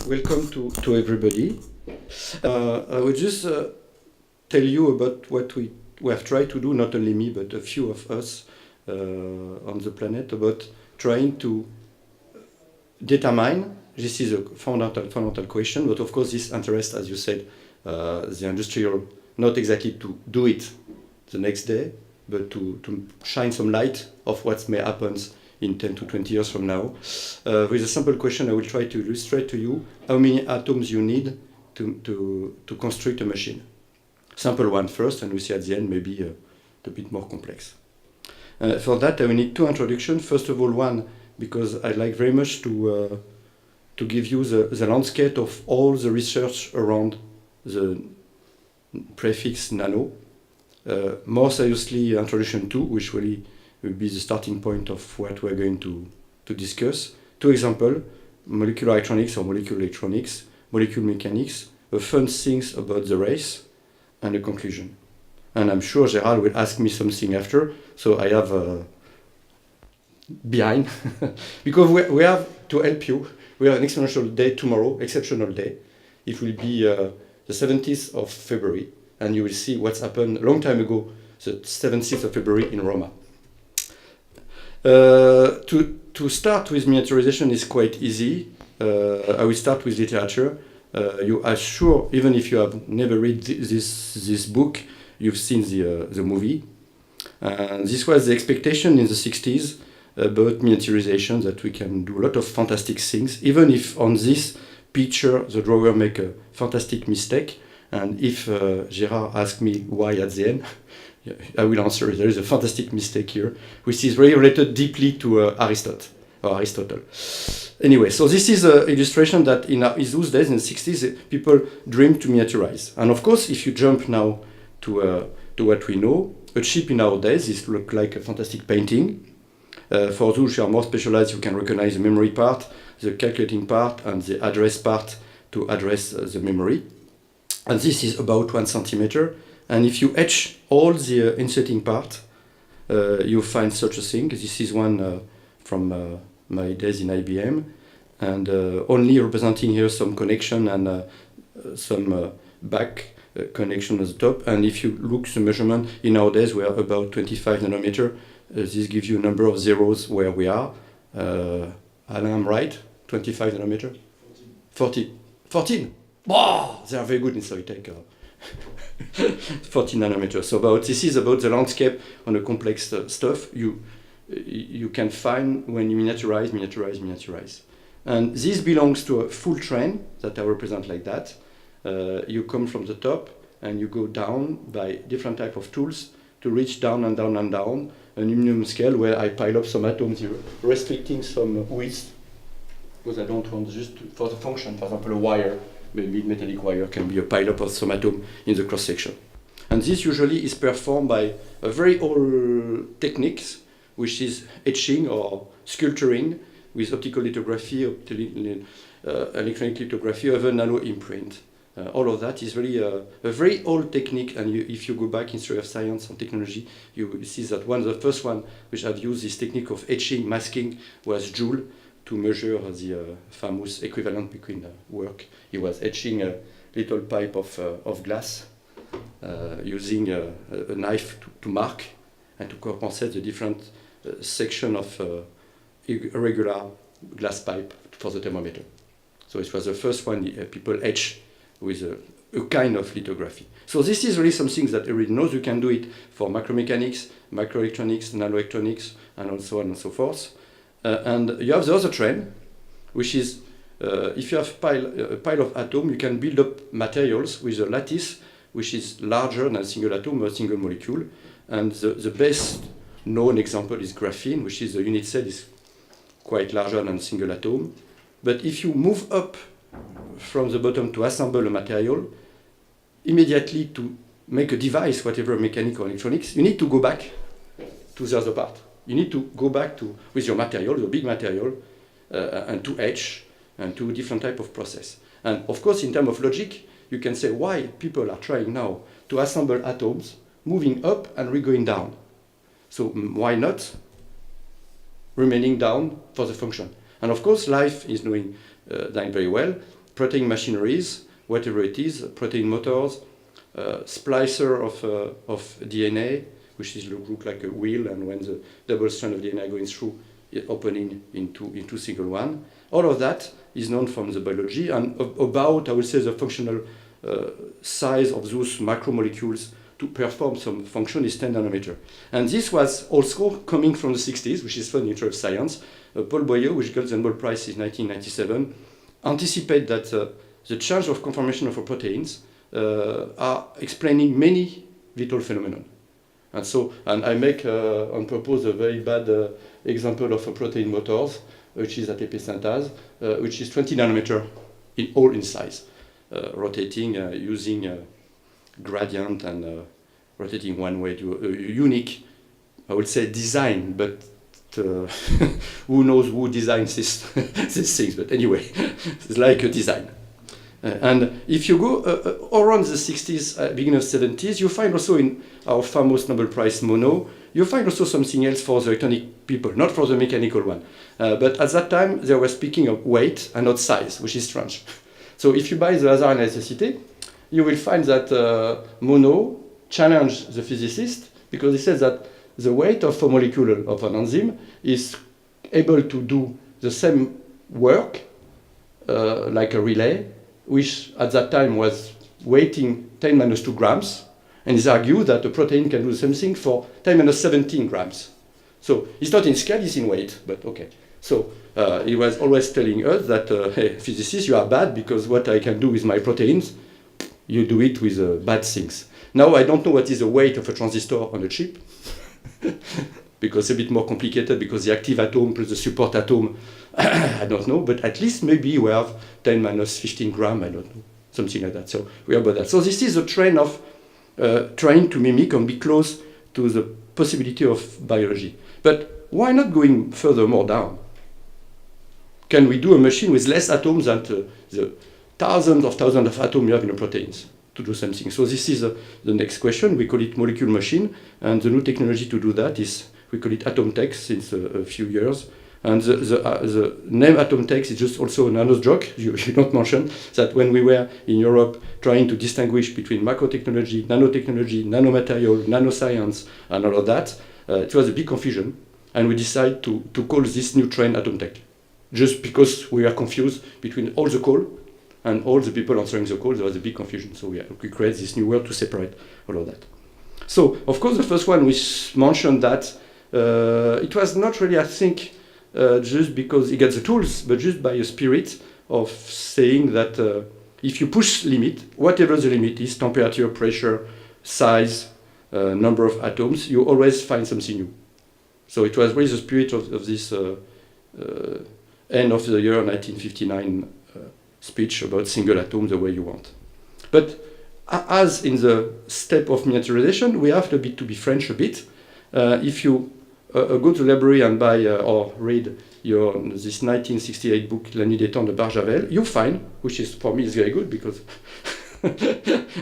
welcome to everybody. I will just tell you about what we have tried to do, not only me, but a few of us on the planet, about trying to determine, this is a fundamental question, but of course this interests, as you said, the industrial, not exactly to do it the next day, but to shine some light of what may happen in 10 to 20 years from now. With a simple question, I will try to illustrate to you how many atoms you need to construct a machine. Simple one first, and we see at the end maybe a bit more complex. For that, I will need two introductions. First of all, one, because I like very much to give you the landscape of all the research around the prefix nano. More seriously, introduction 2, which really will be the starting point of what we're going to discuss. Two examples, molecular electronics or molecular electronics, molecule mechanics, the fun things about the race, and a conclusion. And I'm sure Gérald will ask me something after, so I have behind, because we have to help you. We have an exceptional day tomorrow, exceptional day. It will be the 17th of February, and you will see what's happened a long time ago, the 17th of February in Roma. To start with miniaturization is quite easy. I will start with literature. You are sure, even if you have never read this book, you've seen the movie. This was the expectation in the 60s about miniaturization, that we can do a lot of fantastic things, even if on this picture the drawer make a fantastic mistake. And if Gérard asks me why at the end, I will answer. There is a fantastic mistake here, which is really related deeply to Aristotle. Anyway, so this is an illustration that in those days, in the 60s, people dreamed to miniaturize. And of course, if you jump now to what we know, a chip in our days, this looks like a fantastic painting. For those who are more specialized, you can recognize the memory part, the calculating part, and the address part to address the memory. And this is about 1 centimeter. And if you etch all the inserting part, you find such a thing. This is one from my days in IBM, and only representing here some connection and some back connection at the top. And if you look the measurement, in our days we are about 25 nanometer. This gives you a number of zeros where we are. Alan, I'm right? 25 nanometer? 14. Wow, they are very good in Soitec. 14 nanometers. So this is about the landscape on the complex stuff you can find when you miniaturize. And this belongs to a full train that I represent like that. You come from the top and you go down by different type of tools to reach down and down and down an aluminum scale where I pile up some atoms here, restricting some width, because I don't want just for the function, for example, a wire. Maybe metallic wire can be a pile-up of some atom in the cross-section. And this usually is performed by a very old techniques, which is etching or sculpturing with optical lithography, electronic lithography, or even nano imprint. All of that is really a very old technique, and if you go back in history of science and technology, you will see that one of the first one which have used this technique of etching, masking, was Joule, to measure the famous equivalent between work. He was etching a little pipe of glass using a knife to mark and to compensate the different section of irregular glass pipe for the thermometer. So it was the first one people etch with a kind of lithography. So this is really something that everybody knows. You can do it for macromechanics, microelectronics, nanoelectronics, and so on and so forth. And you have the other trend, which is if you have a pile of atoms, you can build up materials with a lattice which is larger than a single atom or a single molecule. And the best known example is graphene, which is the unit cell is quite larger than a single atom. But if you move up from the bottom to assemble a material, immediately to make a device, whatever mechanical or electronics, you need to go back to the other part. You need to go back with your material, your big material, and to etch, and to different type of process. And of course, in terms of logic, you can say why people are trying now to assemble atoms, moving up and going down. So why not remaining down for the function? And of course, life is doing very well. protein machineries, whatever it is, protein motors, splicer of DNA, which is look like a wheel, and when the double strand of DNA going through, it opening into single one. All of that is known from the biology, and about, I would say, the functional size of those macromolecules to perform some function is 10 nanometer. And this was also coming from the 60s, which is funny, nature of science. Paul Boyer, which got the Nobel Prize in 1997, anticipated that the change of conformation of proteins are explaining many vital phenomena. And so, and I make on purpose a very bad example of a protein motors, which is ATP synthase, which is 20 nanometer in size, rotating using gradient and rotating one way to a unique, I would say, design, but who knows who designs these things, but anyway, it's like a design. And if you go around the 60s, beginning of 70s, you find also in our famous Nobel Prize Monod, you find also something else for the electronic people, not for the mechanical one. But at that time, they were speaking of weight and not size, which is strange. So if you buy the Lazare Nécessité, you will find that Monod challenged the physicist because he says that the weight of a molecule of an enzyme is able to do the same work like a relay, which at that time was weighing 10 minus 2 grams, and he argued that a protein can do the same thing for 10 minus 17 grams. So it's not in scale, it's in weight, but okay. So he was always telling us that, hey, physicists, you are bad because what I can do with my proteins, you do it with bad things. Now I don't know what is the weight of a transistor on a chip, because it's a bit more complicated because the active atom plus the support atom, I don't know, but at least maybe we have 10 minus 15 gram, I don't know, something like that. So we are about that. So this is a trend of trying to mimic and be close to the possibility of biology. But why not going furthermore down? Can we do a machine with less atoms than the thousands of atoms you have in the proteins to do something? So this is the next question. We call it molecule machine, and the new technology to do that is, we call it AtomTex since a few years. And the name AtomTex is just also another joke. You don't mention that when we were in Europe trying to distinguish between macrotechnology, nanotechnology, nanomaterial, nanoscience, and all of that, it was a big confusion. And we decided to call this new trend AtomTech, just because we are confused between all the call and all the people answering the call. There was a big confusion. So we create this new word to separate all of that. So, of course, the first one we mentioned that it was not really, I think, just because he got the tools, but just by a spirit of saying that if you push limit, whatever the limit is, temperature, pressure, size, number of atoms, you always find something new. So it was really the spirit of this end of the year 1959 speech about single atom the way you want. But as in the step of miniaturization, we have to be French a bit. If you go to the library and buy or read this 1968 book, La Nuit des Temps de Barjavel, you find, which is for me is very good because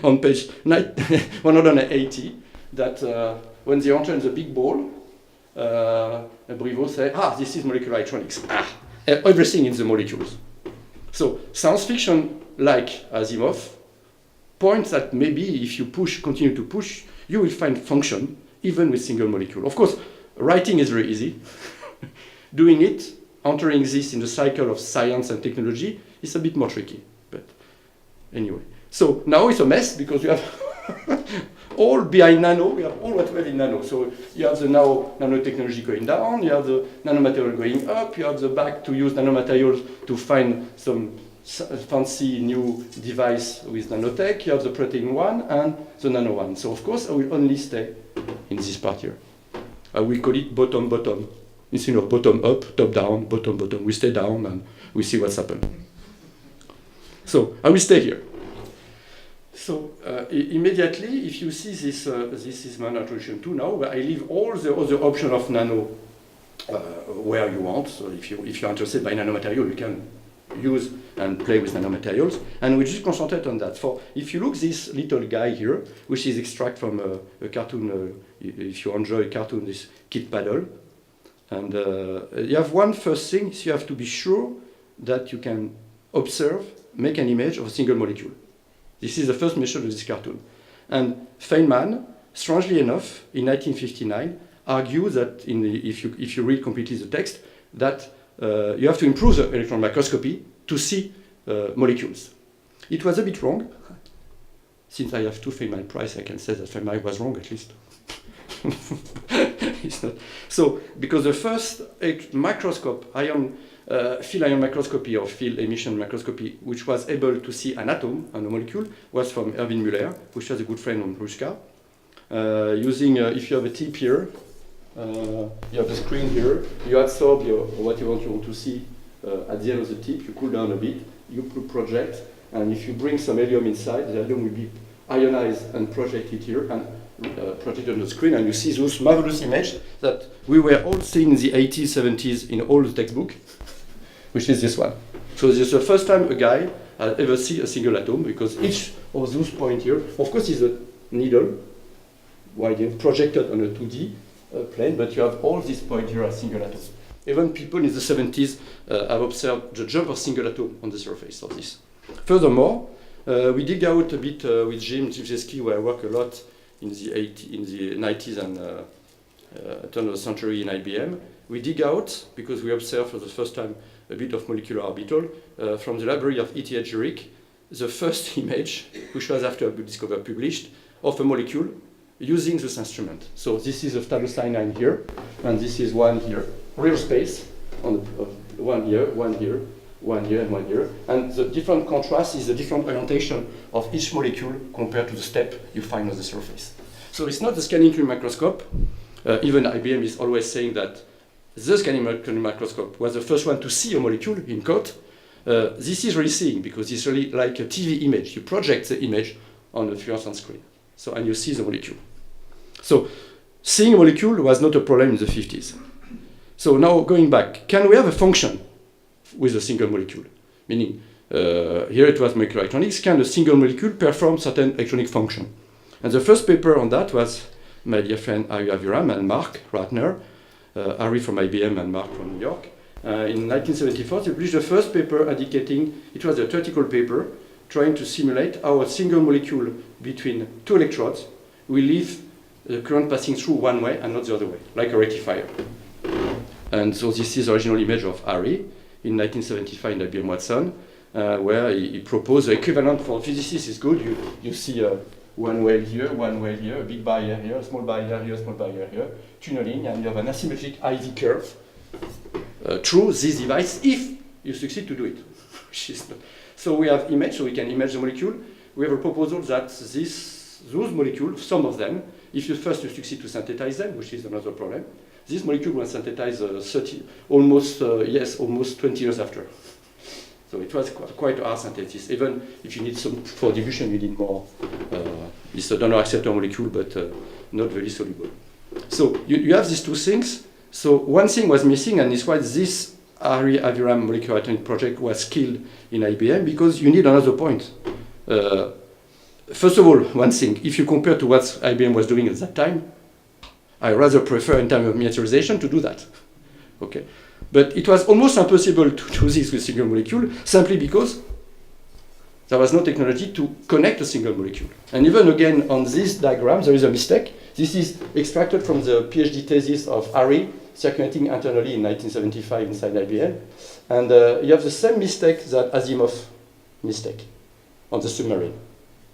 on page 180, that when they enter in the big ball, Briveau says, this is molecular electronics. Everything in the molecules. So science fiction, like Asimov, points that maybe if you continue to push, you will find function even with single molecule. Of course, writing is very easy. Doing it, entering this in the cycle of science and technology, is a bit more tricky. But anyway, so now it's a mess because you have all behind nano, we have all what we have in nano. So you have the nanotechnology going down, you have the nanomaterial going up, you have the back to use nanomaterials to find some fancy new device with nanotech, you have the protein one and the nano one. So of course I will only stay in this part here. I will call it bottom-bottom. Instead of bottom-up, top-down, bottom-bottom. We stay down and we see what's happened. So I will stay here. So immediately, if you see this is my introduction to now, where I leave all the other options of nano where you want. So if you're interested by nanomaterial, you can use and play with nanomaterials. And we just concentrate on that. If you look this little guy here, which is extract from a cartoon, if you enjoy a cartoon, this Kid Paddle. And you have one first thing, is you have to be sure that you can observe make an image of a single molecule. This is the first method of this cartoon. And Feynman, strangely enough, in 1959, argued that if you read completely the text, that you have to improve the electron microscopy to see molecules. It was a bit wrong. Since I have 2 Feynman Prize, I can say that Feynman was wrong at least. It's not. So, because the first microscope, field ion microscopy or field emission microscopy, which was able to see an atom and a molecule, was from Erwin Müller, which was a good friend of Ruska. Using, if you have a tip here, you have the screen here, you absorb what you want to see at the end of the tip, you cool down a bit, you project, and if you bring some helium inside, the helium will be ionized and projected here, and projected on the screen, and you see those marvelous images that we were all seeing in the 80s, 70s in all the textbook, which is this one. So this is the first time a guy has ever seen a single atom, because each of those points here, of course, is a needle, projected on a 2D plane, but you have all these points here as single atoms. Even people in the 70s have observed the jump of single atom on the surface of this. Furthermore, we dig out a bit with Jim Zivzewski, where I work a lot in the 90s and turn of the century in IBM. We dig out, because we observed for the first time a bit of molecular orbital, from the library of E.T.H. Jurek, the first image, which was after discovered published, of a molecule using this instrument. So this is a phthalocyanine here, and this is one here, real space, on one here, one here, one here, and one here. And the different contrast is the different orientation of each molecule compared to the step you find on the surface. So it's not the scanning curie microscope. Even IBM is always saying that the scanning curie microscope was the first one to see a molecule, in quote. This is really seeing, because it's really like a TV image. You project the image on the fluorescent screen. So, and you see the molecule. So seeing a molecule was not a problem in the 50s. So now going back, can we have a function with a single molecule? Meaning, here it was molecular electronics, can a single molecule perform certain electronic function? And the first paper on that was my dear friend Ari Aviram and Mark Ratner, Ari from IBM and Mark from New York. In 1974, they published the first paper indicating, it was a theoretical paper, trying to simulate how a single molecule between 2 electrodes will leave the current passing through one way and not the other way, like a rectifier. And so this is the original image of Ari in 1975 in IBM Watson, where he proposed the equivalent for physicists is good. You see one well here, a big barrier here, a small barrier here, a small barrier here, tunneling, and you have an asymmetric IV curve through this device if you succeed to do it. So we have image, so we can image the molecule. We have a proposal that those molecules, some of them, if you succeed to synthesize them, which is another problem, this molecule was synthesized almost 20 years after. So it was quite a hard synthesis. Even if you need some for dilution, you need more. It's a donor acceptor molecule, but not very soluble. So you have these 2 things. So one thing was missing, and it's why this Ari Aviram molecular electronic project was killed in IBM, because you need another point. First of all, one thing, if you compare to what IBM was doing at that time, I rather prefer in terms of miniaturization to do that. Okay, but it was almost impossible to do this with single molecule, simply because there was no technology to connect a single molecule. And even again on this diagram, there is a mistake. This is extracted from the PhD thesis of Ari, circulating internally in 1975 inside IBM. And you have the same mistake that Asimov mistake on the submarine.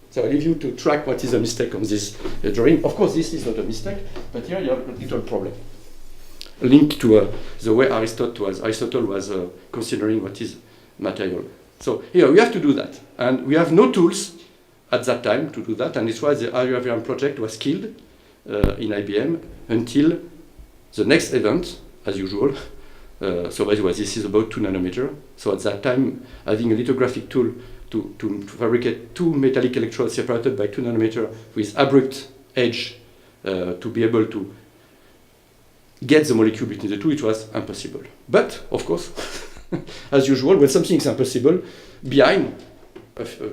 So I leave you to track what is a mistake on this drawing. Of course, this is not a mistake, but here you have a little problem. Linked to the way Aristotle was considering what is material. So here we have to do that. And we have no tools at that time to do that, and it's why the Ari Aviram project was killed in IBM until the next event, as usual. So by the way, this is about 2 nanometers. So at that time, having a lithographic tool to fabricate 2 metallic electrodes separated by 2 nanometers with abrupt edge to be able to get the molecule between the 2, it was impossible. But, of course, as usual, when something is impossible, behind,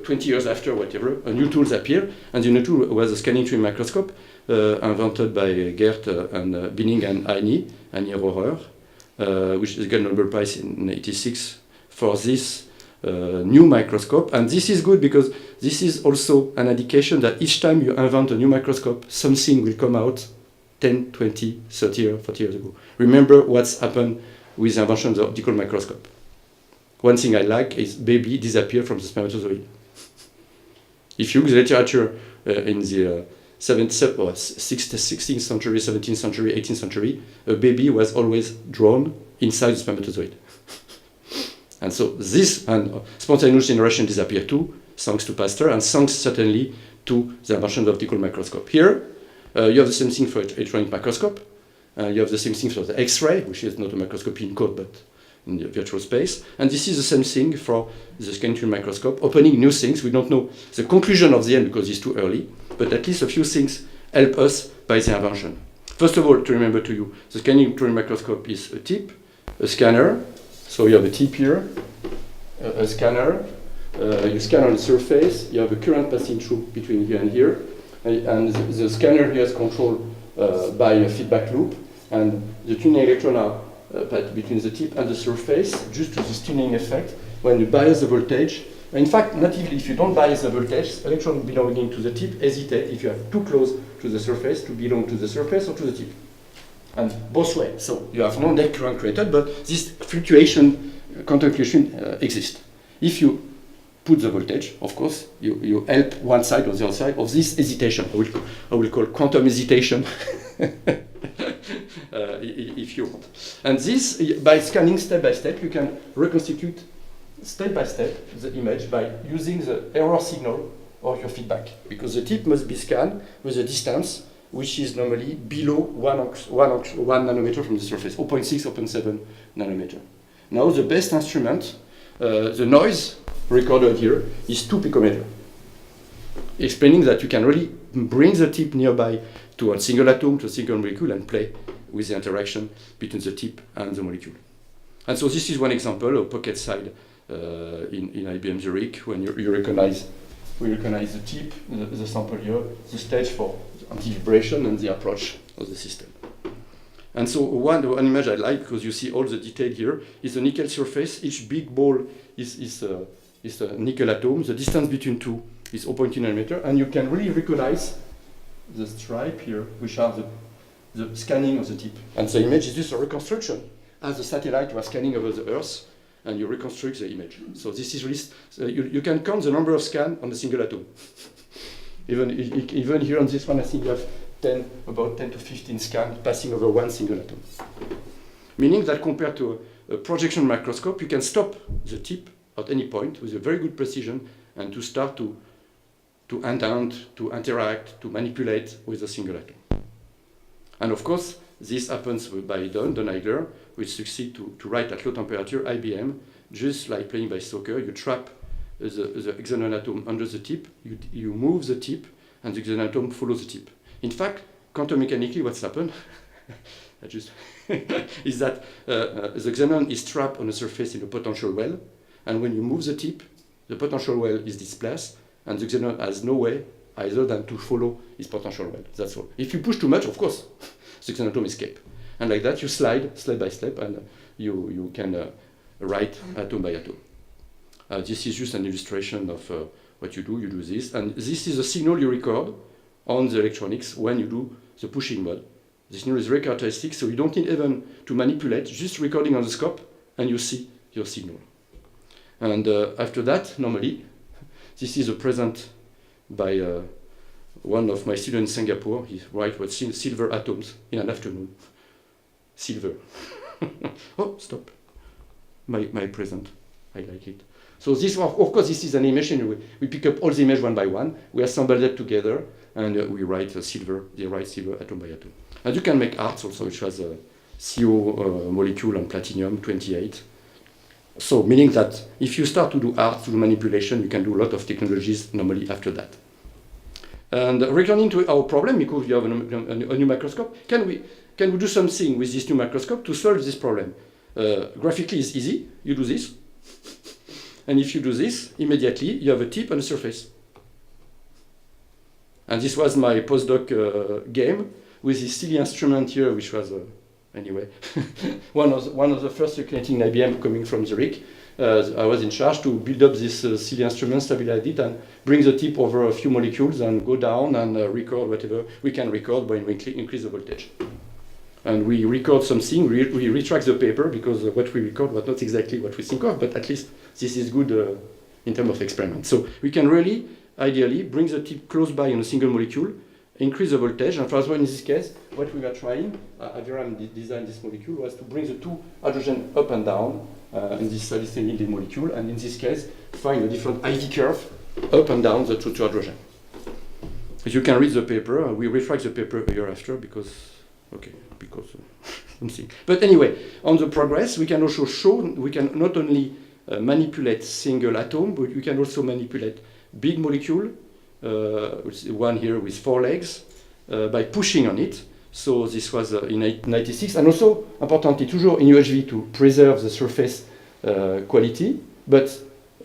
20 years after, whatever, a new tools appear, and the new tool was a scanning curie microscope invented by Gert and Binning and Heini Rohrer, which got a Nobel Prize in 1986 for this new microscope. And this is good because this is also an indication that each time you invent a new microscope, something will come out 10, 20, 30 or 40 years ago. Remember what's happened with the invention of the optical microscope. One thing I like is baby disappear from the spermatozoid. If you look at the literature in the 16th century, 17th century, 18th century, a baby was always drawn inside the spermatozoid. And so this and spontaneous generation disappeared too, thanks to Pasteur, and thanks certainly to the invention of the optical microscope. Here, you have the same thing for electronic microscope. You have the same thing for the X-ray, which is not a microscopy in code, but in the virtual space. And this is the same thing for the scanning microscope, opening new things. We don't know the conclusion of the end because it's too early, but at least a few things help us by the invention. First of all, to remember to you, the scanning microscope is a tip, a scanner. So you have a tip here, a scanner. You scan on the surface. You have a current passing through between here and here. And the scanner here is controlled by a feedback loop. And the tuning electrons are between the tip and the surface, due to this tuning effect. When you bias the voltage, in fact, natively, if you don't bias the voltage, electrons belonging to the tip hesitate if you are too close to the surface to belong to the surface or to the tip. And both ways. So you have no net current created, but this fluctuation, quantum fluctuation exists. If you put the voltage, of course, you help one side or the other side of this hesitation. I will call quantum hesitation. If you want. And this, by scanning step by step, you can reconstitute step by step the image by using the error signal or your feedback. Because the tip must be scanned with a distance which is normally below 1 nanometer from the surface, 0.6, 0.7 nanometer. Now the best instrument, the noise recorded here, is 2 picometer. Explaining that you can really bring the tip nearby to a single atom, to a single molecule, and play with the interaction between the tip and the molecule. And so this is one example of pocket side in IBM Zurich, when we recognize the tip, the sample here, the stage for anti-vibration and the approach of the system. And so one image I like, because you see all the detail here, is a nickel surface. Each big ball is a nickel atom. The distance between two is 0.2 nanometer, and you can really recognize the stripe here, which are the scanning of the tip. And the image is just a reconstruction, as the satellite was scanning over the Earth, and you reconstruct the image. So this is really, you can count the number of scans on a single atom. Even here on this one, I think you have about 10 to 15 scans passing over one single atom. Meaning that compared to a projection microscope, you can stop the tip at any point with a very good precision and to start to indent, to interact, to manipulate with a single atom. And of course, this happens by Don Eigler, which succeed to write at low temperature IBM, just like playing by soccer. You trap the xenon atom under the tip, you move the tip, and the xenon atom follows the tip. In fact, quantum mechanically, what's happened is that the xenon is trapped on the surface in a potential well, and when you move the tip, the potential well is displaced, and the xenon has no way either than to follow its potential well. That's all. If you push too much, of course, the xenon atom escape. And like that, you slide step by step, and you can write atom by atom. This is just an illustration of what you do. You do this, and this is a signal you record on the electronics when you do the pushing mode. The signal is very characteristic, so you don't need even to manipulate, just recording on the scope, and you see your signal. And after that, normally, this is a present by one of my students in Singapore. He writes what silver atoms in an afternoon. Silver. Oh, stop. My present. I like it. So this one, of course, this is an animation. We pick up all the images one by one. We assemble them together, and we write silver. They write silver atom by atom. And you can make arts also, which has a CO molecule on platinum-28. So meaning that if you start to do art, to do manipulation, you can do a lot of technologies normally after that. And returning to our problem, because we have a new microscope, can we do something with this new microscope to solve this problem? Graphically, it's easy. You do this. And if you do this, immediately you have a tip and a surface. And this was my postdoc game with this silly instrument here, which was, anyway, one of the first circulating IBM coming from Zurich. I was in charge to build up this silly instrument, stabilize it, and bring the tip over a few molecules and go down and record whatever we can record when we increase the voltage. And we record something, we retract the paper because what we record was not exactly what we think of, but at least this is good in terms of experiment. So we can really, ideally, bring the tip close by on a single molecule, increase the voltage, and for example, in this case, what we were trying, Aviram designed this molecule, was to bring the two hydrogen up and down in this salicylic molecule, and in this case, find a different IV curve up and down the two hydrogen. As you can read the paper, we retract the paper a year after because something. But anyway, on the progress, we can also show we can not only manipulate single atom, but we can also manipulate big molecule, which is one here with 4 legs, by pushing on it. So this was in 1996, and also importantly, toujours in UHV to preserve the surface quality, but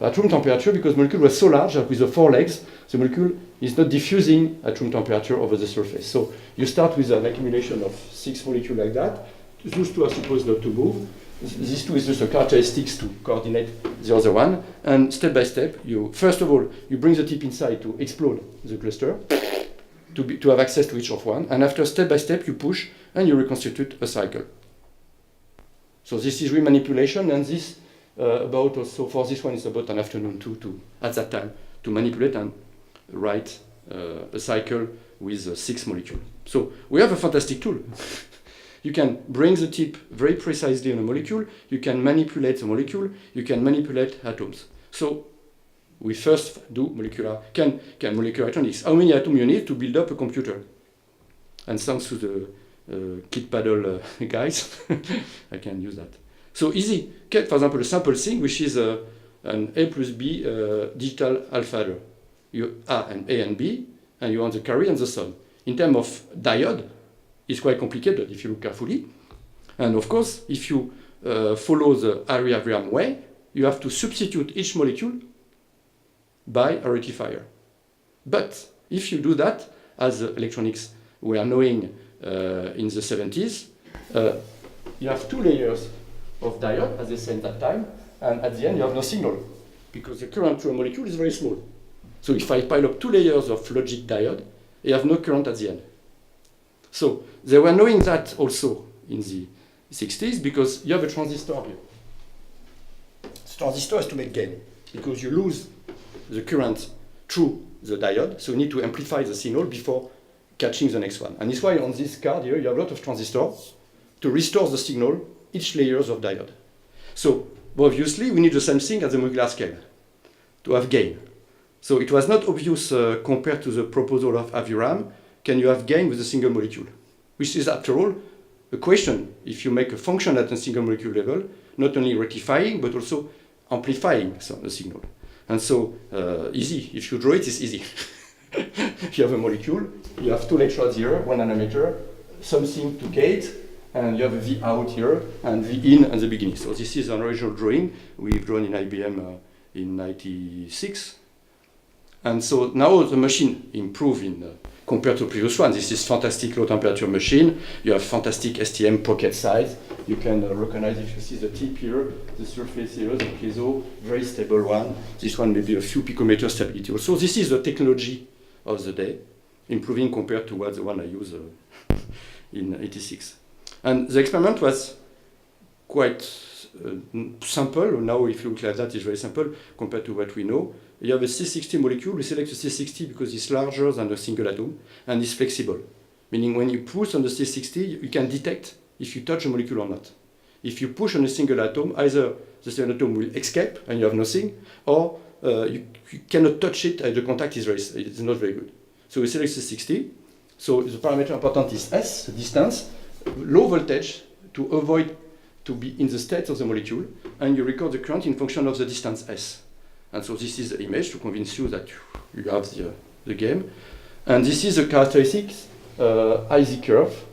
at room temperature, because the molecule was so large that with the 4 legs, the molecule is not diffusing at room temperature over the surface. So you start with an accumulation of 6 molecules like that. Those two are supposed not to move. These two is just a characteristics to coordinate the other one. And step by step, first of all, you bring the tip inside to explode the cluster, to have access to each of one. And after, step by step, you push and you reconstitute a cycle. So this is remanipulation, and this about also for this one is about an afternoon to at that time to manipulate and write a cycle with 6 molecules. So we have a fantastic tool. You can bring the tip very precisely on a molecule, you can manipulate the molecule, you can manipulate atoms. So we first do molecular electronics. How many atoms you need to build up a computer? And thanks to the kit paddle guys, I can use that. So easy. Get, for example, a simple thing, which is an A plus B digital alpha adder. You A and B, and you want the carry and the sum. In terms of diode, it's quite complicated if you look carefully. And of course, if you follow the Aviram way, you have to substitute each molecule by a rectifier. But if you do that, as electronics were knowing in the 70s, you have 2 layers of diode, as they said at that time, and at the end you have no signal, because the current to a molecule is very small. So if I pile up 2 layers of logic diode, you have no current at the end. So they were knowing that also in the 60s, because you have a transistor here. The transistor is to make gain, because you lose the current through the diode, so you need to amplify the signal before catching the next one. And it's why on this card here you have a lot of transistors to restore the signal, each layers of diode. So obviously we need the same thing at the molecular scale to have gain. So it was not obvious compared to the proposal of Aviram, can you have gain with a single molecule? Which is, after all, a question if you make a function at a single molecule level, not only rectifying, but also amplifying the signal. And so, easy. If you draw it, it's easy. You have a molecule, you have 2 electrodes here, 1 nanometer, something to gate, and you have a V out here, and V in at the beginning. So this is an original drawing we've drawn in IBM in 96. And so now the machine improved compared to the previous one. This is fantastic low temperature machine. You have fantastic STM pocket size. You can recognize, if you see the tip here, the surface here, the piezo, very stable one. This one may be a few picometer stability also. This is the technology of the day, improving compared to what the one I used in 86. And the experiment was quite simple. Now if you look like that, it's very simple compared to what we know. You have a C60 molecule. We select the C60 because it's larger than a single atom and it's flexible. Meaning when you push on the C60, you can detect if you touch a molecule or not. If you push on a single atom, either the single atom will escape and you have nothing, or you cannot touch it and the contact is not very good. So we select C60. So the parameter important is S, the distance, low voltage to avoid to be in the state of the molecule, and you record the current in function of the distance S. And so this is the image to convince you that you have the game. And this is the characteristics IZ curve.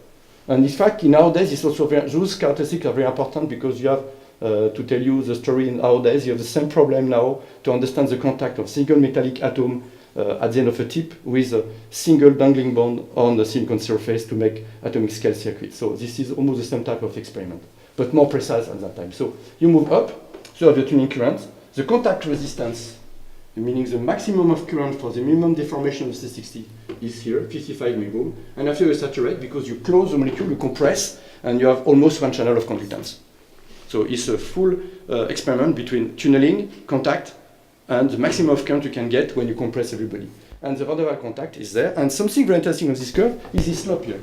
And in fact, nowadays, it's also those characteristics are very important because you have to tell you the story nowadays. You have the same problem now to understand the contact of single metallic atom at the end of a tip with a single dangling bond on the silicon surface to make atomic scale circuit. So this is almost the same type of experiment, but more precise at that time. So you move up. So you have the tuning current, the contact resistance, meaning the maximum of current for the minimum deformation of C60 is here, 55 milliohm. And after you saturate, because you close the molecule, you compress, and you have almost one channel of conductance. So it's a full experiment between tunneling, contact, and the maximum of current you can get when you compress everybody. And the van der Waals contact is there. And something very interesting on this curve is this slope here.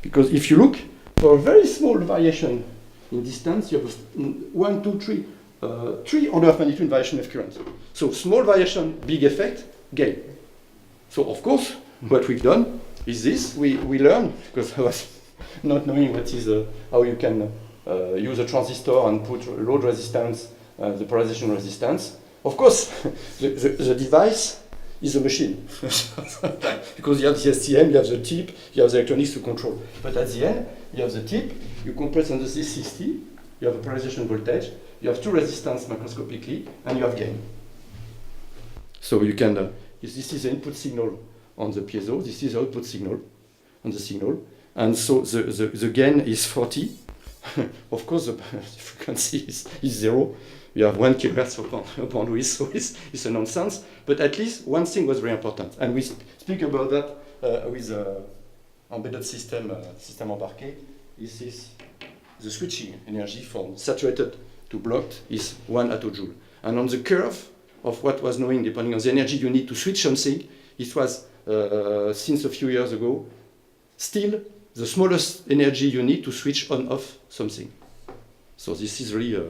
Because if you look for a very small variation in distance, you have 1, 2, 3, 3 order of magnitude variation of current. So small variation, big effect, gain. So of course, what we've done is this. We learn, because I was not knowing what is how you can use a transistor and put load resistance, the polarization resistance. Of course, the device is a machine. Because you have the STM, you have the tip, you have the electronics to control. But at the end, you have the tip, you compress on the C60, you have a polarization voltage, you have two resistance macroscopically, and you have gain. So you can, this is the input signal on the piezo, this is the output signal on the signal, and so the gain is 40. Of course, the frequency is 0. You have 1 kHz upon with, so it's a nonsense. But at least one thing was very important, and we speak about that with embedded system embarqué. This is the switching energy from saturated to blocked is 1 attojoule. And on the curve of what was knowing, depending on the energy you need to switch something, it was, since a few years ago, still the smallest energy you need to switch on off something. So this is really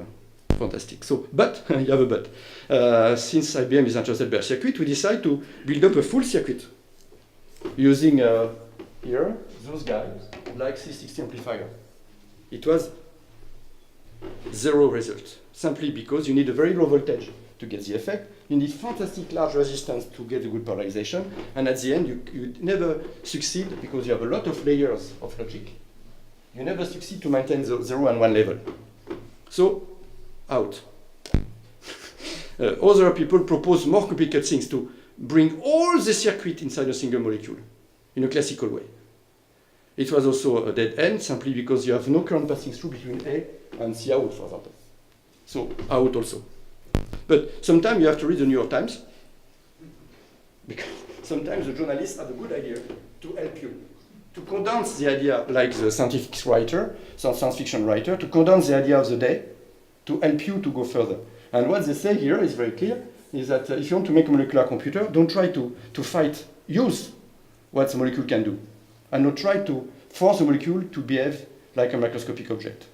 fantastic. So, but, you have a but. Since IBM is interested by circuit, we decide to build up a full circuit using here, those guys, like C60 amplifier. It was 0 result, simply because you need a very low voltage to get the effect. You need fantastic large resistance to get a good polarization. And at the end, you never succeed, because you have a lot of layers of logic. You never succeed to maintain the 0 and 1 level. So, out. Other people propose more complicated things to bring all the circuit inside a single molecule in a classical way. It was also a dead end, simply because you have no current passing through between A and C out, for example. So, out also. But sometimes you have to read the New York Times, because sometimes the journalists have a good idea to help you, to condense the idea, like the science fiction writer, to condense the idea of the day, to help you to go further. And what they say here is very clear, is that if you want to make a molecular computer, don't try to fight, use what the molecule can do, and not try to force the molecule to behave like a microscopic object.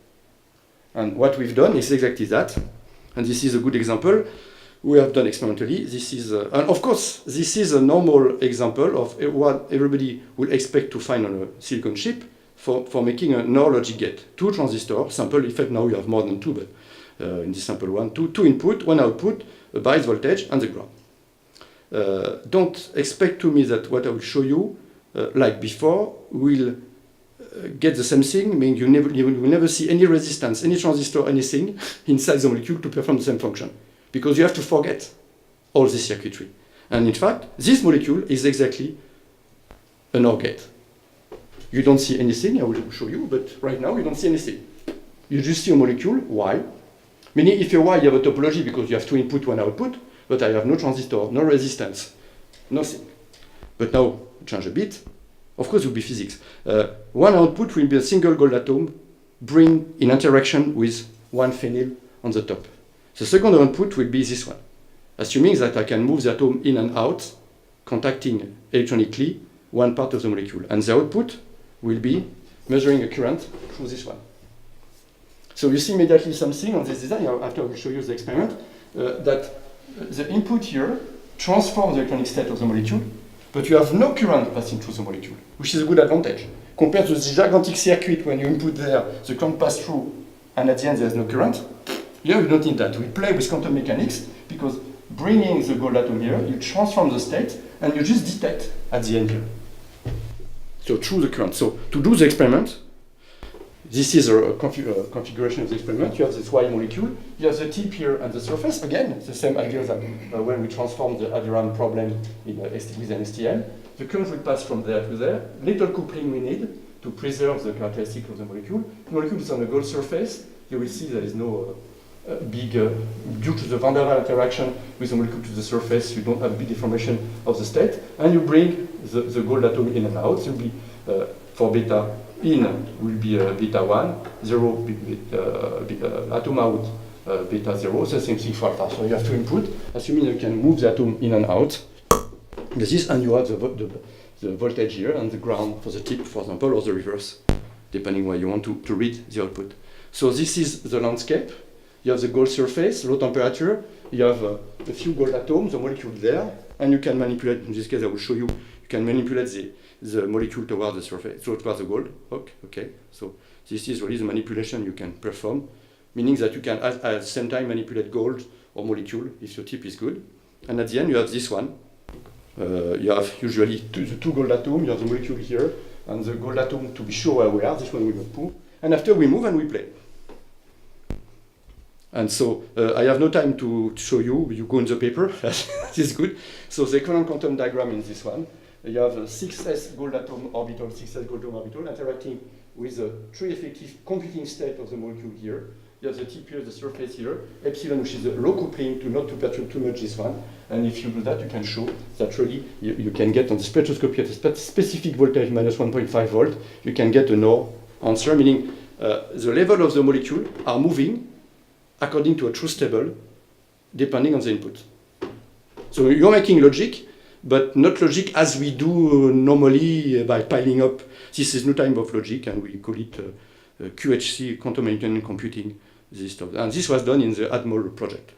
And what we've done is exactly that. And this is a good example we have done experimentally. This is, and of course, this is a normal example of what everybody would expect to find on a silicon chip for making a NOR logic gate. 2 transistors, sample, in fact now you have more than 2, but in this sample one, two input, 1 output, a bias voltage, and the ground. Don't expect to me that what I will show you, like before, will get the same thing, meaning you will never see any resistance, any transistor, anything inside the molecule to perform the same function. Because you have to forget all this circuitry. And in fact, this molecule is exactly an OR gate. You don't see anything, I will show you, but right now you don't see anything. You just see a molecule, Y. Meaning if you're Y, you have a topology because you have 2 input, 1 output, but I have no transistor, no resistance, nothing. But now, change a bit. Of course, it will be physics. 1 output will be a single gold atom bring in interaction with 1 phenyl on the top. The second output will be this one, assuming that I can move the atom in and out, contacting electronically one part of the molecule. And the output will be measuring a current through this one. So you see immediately something on this design, after I will show you the experiment, that the input here transforms the electronic state of the molecule, but you have no current passing through the molecule, which is a good advantage. Compared to the gigantic circuit, when you input there, the current pass through, and at the end there's no current. Here you don't need that. We play with quantum mechanics, because bringing the gold atom here, you transform the state, and you just detect at the end here. So through the current. So to do the experiment, this is a configuration of the experiment. You have this Y molecule, you have the tip here and the surface. Again, the same algorithm when we transform the Aldebaran problem with an STM. The current will pass from there to there. Little coupling we need to preserve the characteristic of the molecule. The molecule is on a gold surface. You will see there is no due to the van der Waals interaction with the molecule to the surface, you don't have big deformation of the state, and you bring the gold atom in and out. So you'll be, for beta in will be beta 1, 0 atom out beta 0, the same thing for alpha. So you have to input, assuming you can move the atom in and out. This, and you have the voltage here and the ground for the tip, for example, or the reverse, depending where you want to read the output. So this is the landscape. You have the gold surface, low temperature. You have a few gold atoms, the molecule there, and you can manipulate. In this case, I will show you. You can manipulate the molecule towards the surface, towards the gold. Okay. So this is really the manipulation you can perform, meaning that you can at the same time manipulate gold or molecule if your tip is good. And at the end, you have this one. You have usually the two gold atoms. You have the molecule here, and the gold atom to be sure where we are. This one we will move, and after we move and we play. And so I have no time to show you. You go in the paper. This is good. So the equivalent quantum diagram in this one. You have a 6s gold atom orbital, 6s gold atom orbital interacting with the three effective computing state of the molecule here. You have the tip here, the surface here, epsilon, which is a low coupling to not to perturb too much this one. And if you do that, you can show that really you can get on the spectroscopy at a specific voltage, minus 1.5 volt, you can get a no answer, meaning the level of the molecule are moving according to a truth table, depending on the input. So you're making logic, but not logic as we do normally by piling up. This is new type of logic, and we call it QHC, quantum Hamiltonian computing. This stuff, and this was done in the ADMOL project.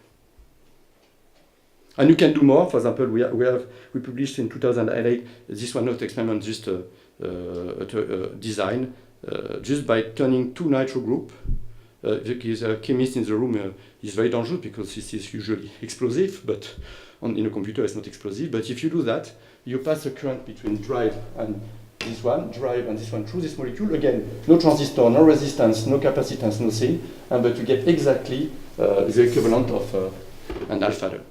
And you can do more. For example, we published in 2008 this one not experiment, just design, just by turning two nitro group. The chemist in the room is very dangerous because this is usually explosive, but in a computer it's not explosive. But if you do that, you pass a current between drive and this one through this molecule. Again, no transistor, no resistance, no capacitance, nothing, but you get exactly the equivalent of an alpha adder.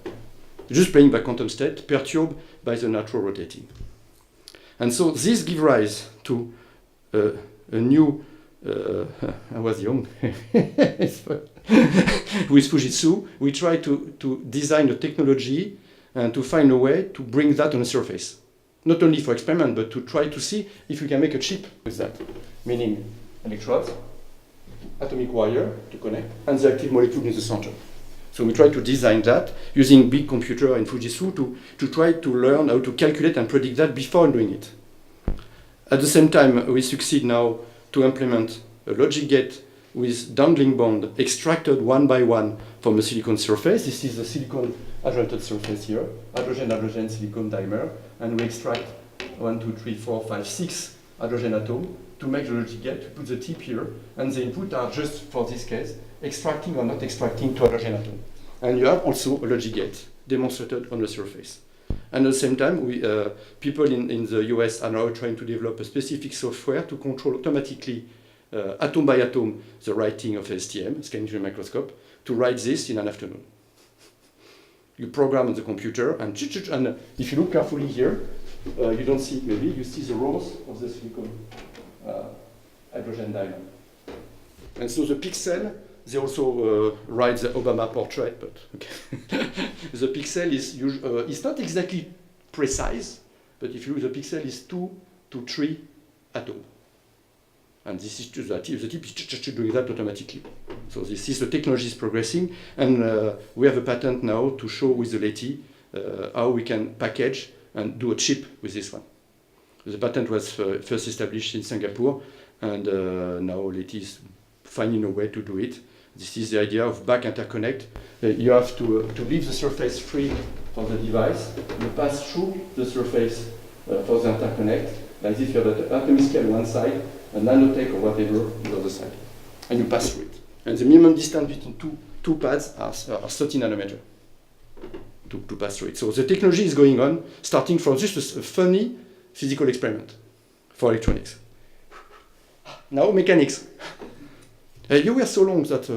Just playing by quantum state, perturbed by the natural rotating. And so this gives rise to a new I was young. With Fujitsu, we try to design a technology and to find a way to bring that on the surface. Not only for experiment, but to try to see if we can make a chip with that. Meaning electrodes, atomic wire to connect, and the active molecule in the center. So we try to design that using big computer in Fujitsu to try to learn how to calculate and predict that before doing it. At the same time, we succeed now to implement a logic gate with dangling bond extracted one by one from a silicon surface. This is the silicon adjointed surface here, hydrogen silicon dimer, and we extract 1, 2, 3, 4, 5, 6 hydrogen atoms to make the logic gate. We put the tip here, and the input are just for this case extracting or not extracting 2 hydrogen atoms. And you have also a logic gate demonstrated on the surface. And at the same time, people in the US are now trying to develop a specific software to control automatically, atom by atom, the writing of STM, scanning microscope, to write this in an afternoon. You program on the computer, and if you look carefully here, you don't see it maybe, you see the rows of the silicon hydrogen dimer. And so the pixel, they also write the Obama portrait, but okay. The pixel is not exactly precise, but if you look, the pixel is 2 to 3 atoms. And this is the tip is just doing that automatically. So this is the technology is progressing, and we have a patent now to show with the Leti how we can package and do a chip with this one. The patent was first established in Singapore, and now Leti is finding a way to do it. This is the idea of back interconnect. You have to leave the surface free for the device. You pass through the surface for the interconnect. Like this, you have the atomic scale one side, a nanotech or whatever on the other side. And you pass through it. And the minimum distance between two pads are 30 nanometers to pass through it. So the technology is going on, starting from just a funny physical experiment for electronics. Now mechanics. You were so long that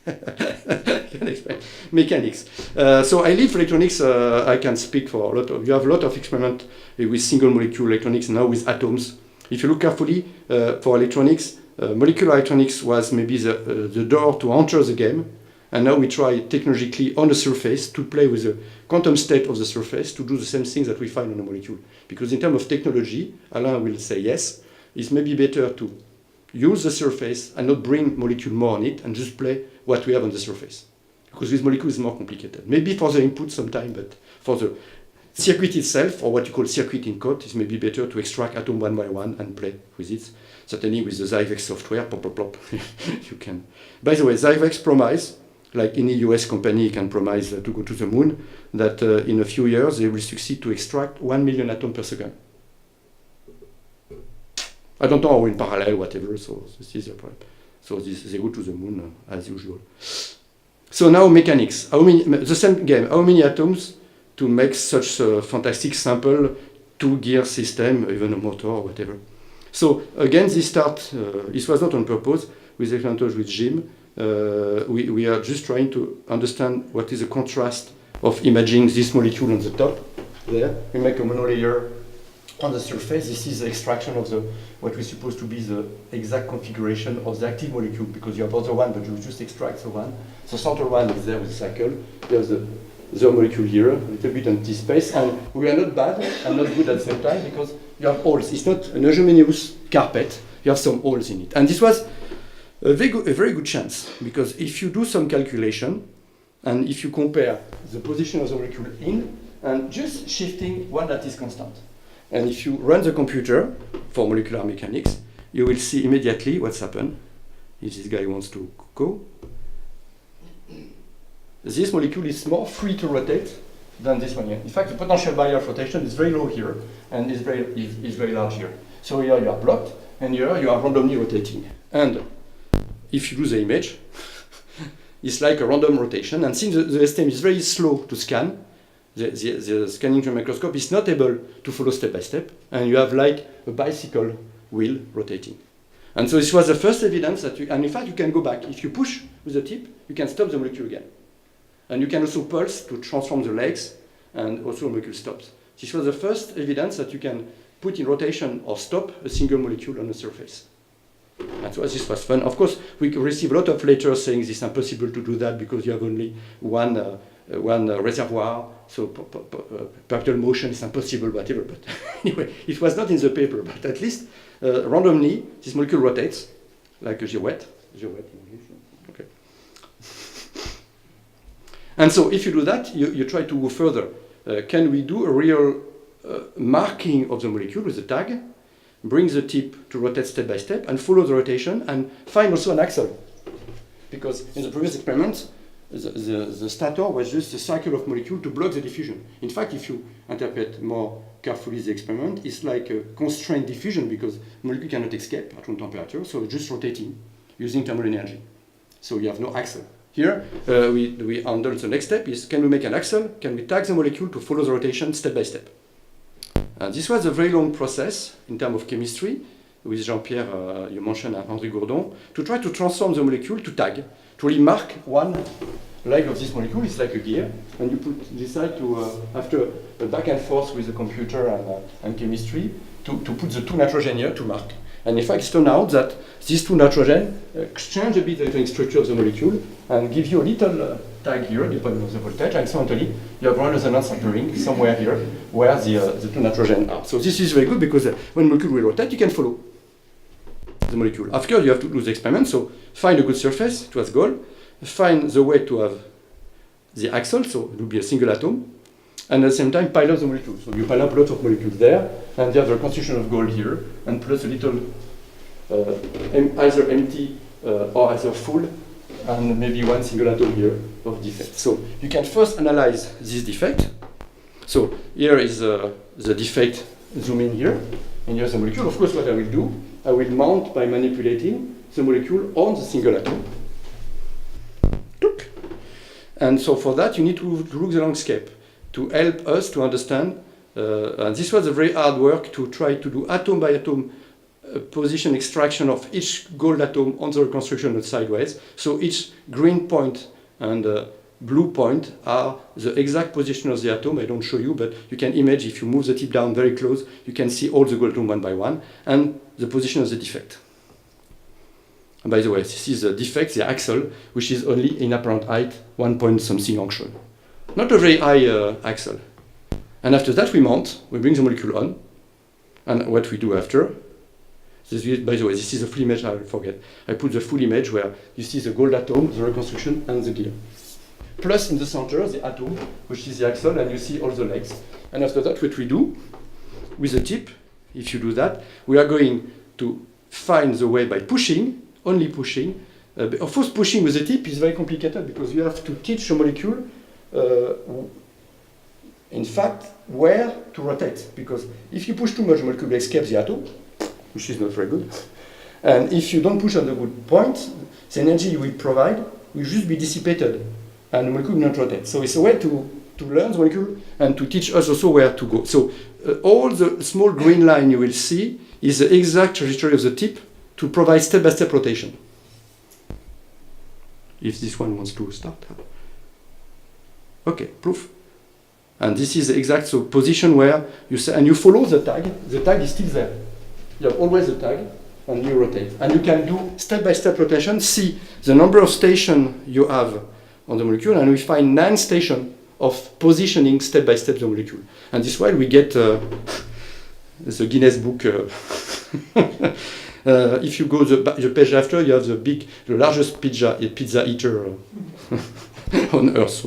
I can explain. Mechanics. So I leave electronics. I can speak for a lot of. You have a lot of experiment with single molecule electronics now with atoms. If you look carefully for electronics, molecular electronics was maybe the door to enter the game, and now we try technologically on the surface to play with the quantum state of the surface to do the same things that we find on a molecule. Because in terms of technology, Alain will say yes, it's maybe better to use the surface and not bring molecule more on it and just play what we have on the surface. Because this molecule is more complicated. Maybe for the input sometime, but for the circuit itself, or what you call circuit in code, it's maybe better to extract atom one by one and play with it. Certainly with the Zyvex software, plop, plop, plop, you can. By the way, Zyvex promise, like any US company can promise to go to the moon, that in a few years they will succeed to extract 1 million atoms per second. I don't know, or in parallel, whatever, so this is the problem. So they go to the moon as usual. So now mechanics. The same game, how many atoms to make such a fantastic simple two-gear system, even a motor or whatever. So again, this was not on purpose with the example with Jim. We are just trying to understand what is the contrast of imaging this molecule on the top. There, we make a monolayer on the surface. This is the extraction of what we're supposed to be the exact configuration of the active molecule, because you have other one, but you just extract the one. The central one is there with the cycle. There's the molecule here, a little bit empty space, and we are not bad and not good at the same time because you have holes. It's not an homogeneous carpet. You have some holes in it, and this was a very good chance, because if you do some calculation and if you compare the position of the molecule in and just shifting one that is constant, and if you run the computer for molecular mechanics, you will see immediately what's happened. If this guy wants to go, this molecule is more free to rotate than this one here. In fact, the potential barrier of rotation is very low here and is very large here. So here you are blocked, and here you are randomly rotating. And if you do the image, it's like a random rotation. And since the STM is very slow to scan, the scanning through microscope is not able to follow step by step, and you have like a bicycle wheel rotating. And so this was the first evidence that and in fact you can go back. If you push with the tip, you can stop the molecule again. And you can also pulse to transform the legs, and also the molecule stops. This was the first evidence that you can put in rotation or stop a single molecule on the surface. And so this was fun. Of course, we received a lot of letters saying it's impossible to do that because you have only one reservoir, so perpetual motion is impossible, whatever. But anyway, it was not in the paper, but at least randomly, this molecule rotates, like a girouette. Girouette in English, okay. And so if you do that, you try to go further. Can we do a real marking of the molecule with a tag, bring the tip to rotate step by step, and follow the rotation, and find also an axle? Because in the previous experiment, the stator was just a cycle of molecule to block the diffusion. In fact, if you interpret more carefully the experiment, it's like a constrained diffusion because molecule cannot escape at room temperature, so just rotating using thermal energy. So you have no axle. Here, we handle the next step is, can we make an axle? Can we tag the molecule to follow the rotation step by step? This was a very long process in terms of chemistry with Jean-Pierre, you mentioned André Gourdon, to try to transform the molecule to tag, to really mark one leg of this molecule. It's like a gear, and you decide to, after a back and forth with the computer and chemistry, to put the two nitrogen here to mark. And in fact, it turned out that these two nitrogen exchange a bit the electronic structure of the molecule and give you a little tag here, depending on the voltage, and suddenly you have one resonance anchoring somewhere here where the two nitrogen are. So this is very good because when molecule will rotate, you can follow the molecule. After, you have to do the experiment, so find a good surface, it was goal, find the way to have the axle, so it will be a single atom, and at the same time pile up the molecules. So you pile up lots of molecules there, and you have the constitution of gold here, and plus a little either empty or either full, and maybe one single atom here of defect. So you can first analyze this defect. So here is the defect, zoom in here, and here's the molecule. Of course, what I will do, I will mount by manipulating the molecule on the single atom. And so for that, you need to look the landscape to help us to understand. And this was a very hard work to try to do atom by atom position extraction of each gold atom on the reconstruction of sideways. So each green point and blue point are the exact position of the atom. I don't show you, but you can imagine if you move the tip down very close, you can see all the gold atom one by one, and the position of the defect. And by the way, this is the defect, the axle, which is only in apparent height 1 point something angstrom. Not a very high axle. And after that, we mount, we bring the molecule on. And what we do after, this is, by the way, this is a full image, I forget. I put the full image where you see the gold atom, the reconstruction, and the gear. Plus in the center, the atom, which is the axle, and you see all the legs. And after that, what we do with the tip, if you do that, we are going to find the way by pushing, only pushing. Of course, pushing with the tip is very complicated because you have to teach a molecule, in fact, where to rotate. Because if you push too much, the molecule will escape the atom, which is not very good. And if you don't push on the good point, the energy you will provide will just be dissipated, and the molecule will not rotate. So it's a way to learn the molecule and to teach us also where to go. So all the small green line you will see is the exact trajectory of the tip to provide step-by-step rotation. If this one wants to start. Okay, proof. And this is the exact position where you say, and you follow the tag is still there. You have always the tag, and you rotate. And you can do step-by-step rotation, see the number of stations you have on the molecule, and we find 9 stations of positioning step-by-step the molecule. And this way we get the Guinness Book. If you go the page after, you have the largest pizza eater on Earth.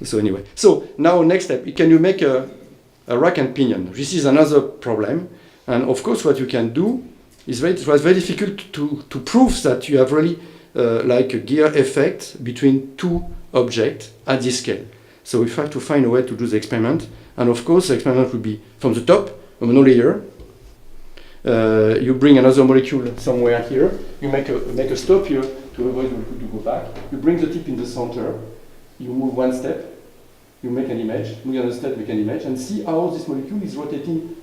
So anyway, so now next step, can you make a rack and pinion? This is another problem, and of course what you can do is it was very difficult to prove that you have really like a gear effect between two objects at this scale. So we have to find a way to do the experiment, and of course the experiment will be from the top, a monolayer. You bring another molecule somewhere here. You make a stop here to avoid the molecule to go back. You bring the tip in the center. You move one step. You make an image. Move another step, make an image, and see how this molecule is rotating.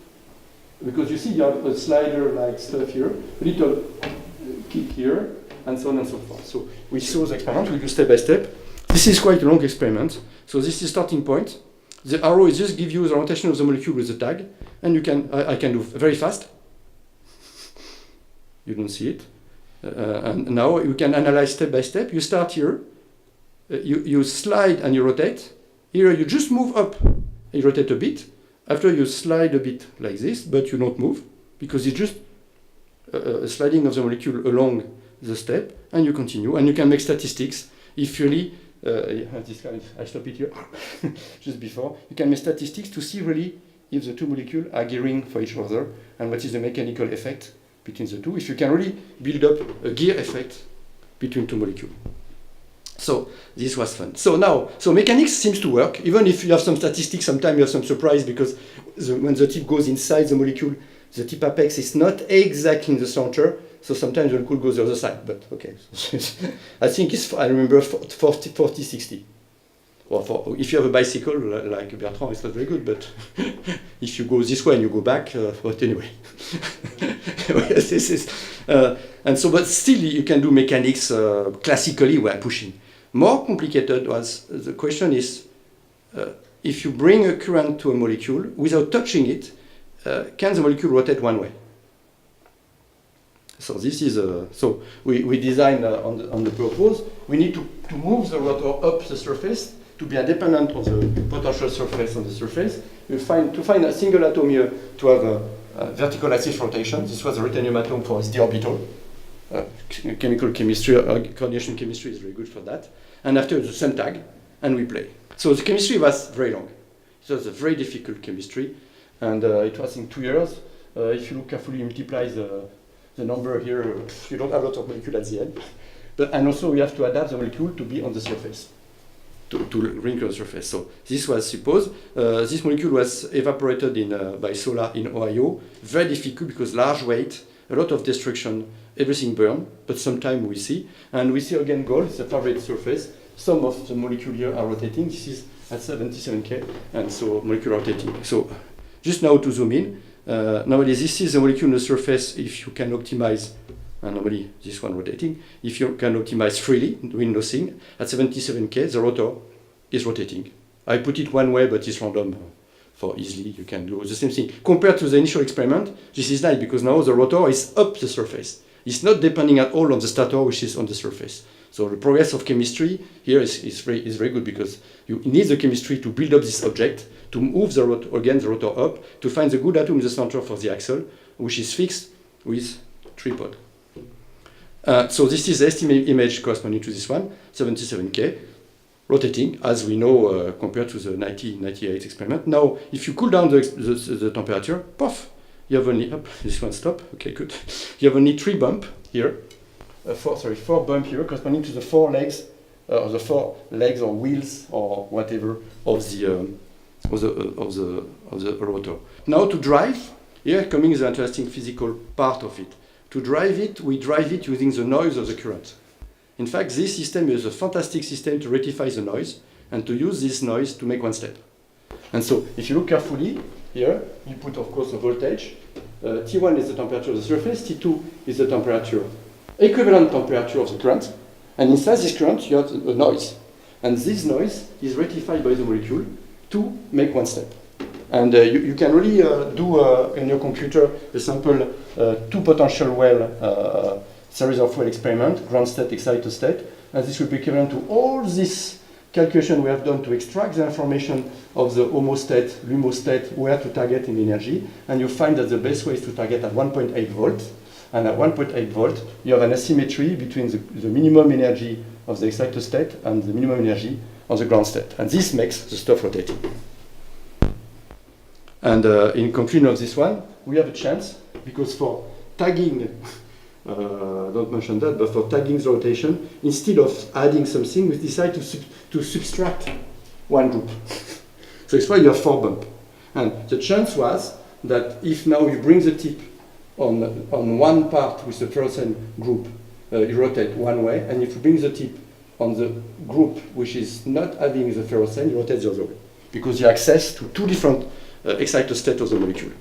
Because you see you have a slider-like stuff here, a little kick here, and so on and so forth. So we saw the experiment. We do step by step. This is quite a long experiment. So this is starting point. The arrow is just give you the rotation of the molecule with the tag, and you can I can do very fast. You don't see it. And now you can analyze step by step. You start here. You slide and you rotate. Here you just move up. You rotate a bit. After you slide a bit like this, but you don't move because it's just a sliding of the molecule along the step, and you continue. And you can make statistics. If really, I stop it here just before. You can make statistics to see really if the two molecules are gearing for each other and what is the mechanical effect between the two. If you can really build up a gear effect between two molecules. So this was fun. So now, mechanics seems to work. Even if you have some statistics, sometimes you have some surprise because when the tip goes inside the molecule, the tip apex is not exactly in the center. So sometimes the molecule goes the other side. But okay, I think I remember 40, 60. Or if you have a bicycle like Bertrand, it's not very good. But if you go this way and you go back, but anyway. And so, but still, you can do mechanics classically while pushing. More complicated was the question is, if you bring a current to a molecule without touching it, can the molecule rotate one way? So this is so we designed on the purpose. We need to move the rotor up the surface to be independent of the potential surface on the surface. To find a single atom here to have a vertical axis rotation. This was a ruthenium atom for its d orbital. Chemical chemistry, coordination chemistry is very good for that. And after the same tag, and we play. So the chemistry was very long. It was a very difficult chemistry, and it was in 2 years. If you look carefully, you multiply the number here. You don't have a lot of molecule at the end. And also we have to adapt the molecule to be on the surface, to wrinkle the surface. So this was supposed. This molecule was evaporated by solar in Ohio. Very difficult because large weight, a lot of destruction, everything burned, but sometimes we see. And we see again gold, it's a favorite surface. Some of the molecules here are rotating. This is at 77 K, and so molecule rotating. So just now to zoom in, nowadays this is the molecule on the surface if you can optimize, and normally this one rotating, if you can optimize freely, doing nothing, at 77 K the rotor is rotating. I put it one way, but it's random. For easily, you can do the same thing. Compared to the initial experiment, this is nice because now the rotor is up the surface. It's not depending at all on the stator which is on the surface. So the progress of chemistry here is very good because you need the chemistry to build up this object, to move the rotor up, to find the good atom in the center for the axle, which is fixed with tripod. So this is the estimate image corresponding to this one, 77K, rotating, as we know, compared to the 1998 experiment. Now, if you cool down the temperature, poof, you have only, this one stop, okay, good. You have only 3 bumps here, 4 bumps here, corresponding to the 4 legs, or the 4 legs or wheels or whatever of the rotor. Now to drive, here coming the interesting physical part of it. To drive it, we drive it using the noise of the current. In fact, this system is a fantastic system to rectify the noise and to use this noise to make one step. And so, if you look carefully, here, you put, of course, a voltage. T1 is the temperature of the surface, T2 is the temperature, equivalent temperature of the current, and inside this current, you have a noise. And this noise is rectified by the molecule to make one step. And you can really do in your computer a simple 2 potential well series of well experiment, ground state, excitostate, and this will be equivalent to all this calculation we have done to extract the information of the homostate, lumostate, where to target in energy, and you find that the best way is to target at 1.8 volts, and at 1.8 volt you have an asymmetry between the minimum energy of the excitostate and the minimum energy of the ground state, and this makes the stuff rotating. And in conclusion of this one, we have a chance, because for tagging, don't mention that, but for tagging the rotation, instead of adding something, we decide to subtract one group. So it's why you have 4 bumps. And the chance was that if now you bring the tip on one part with the ferrocene group, you rotate one way, and if you bring the tip on the group which is not having the ferrocene, you rotate the other way. Because you have access to 2 different excitostate of the molecule.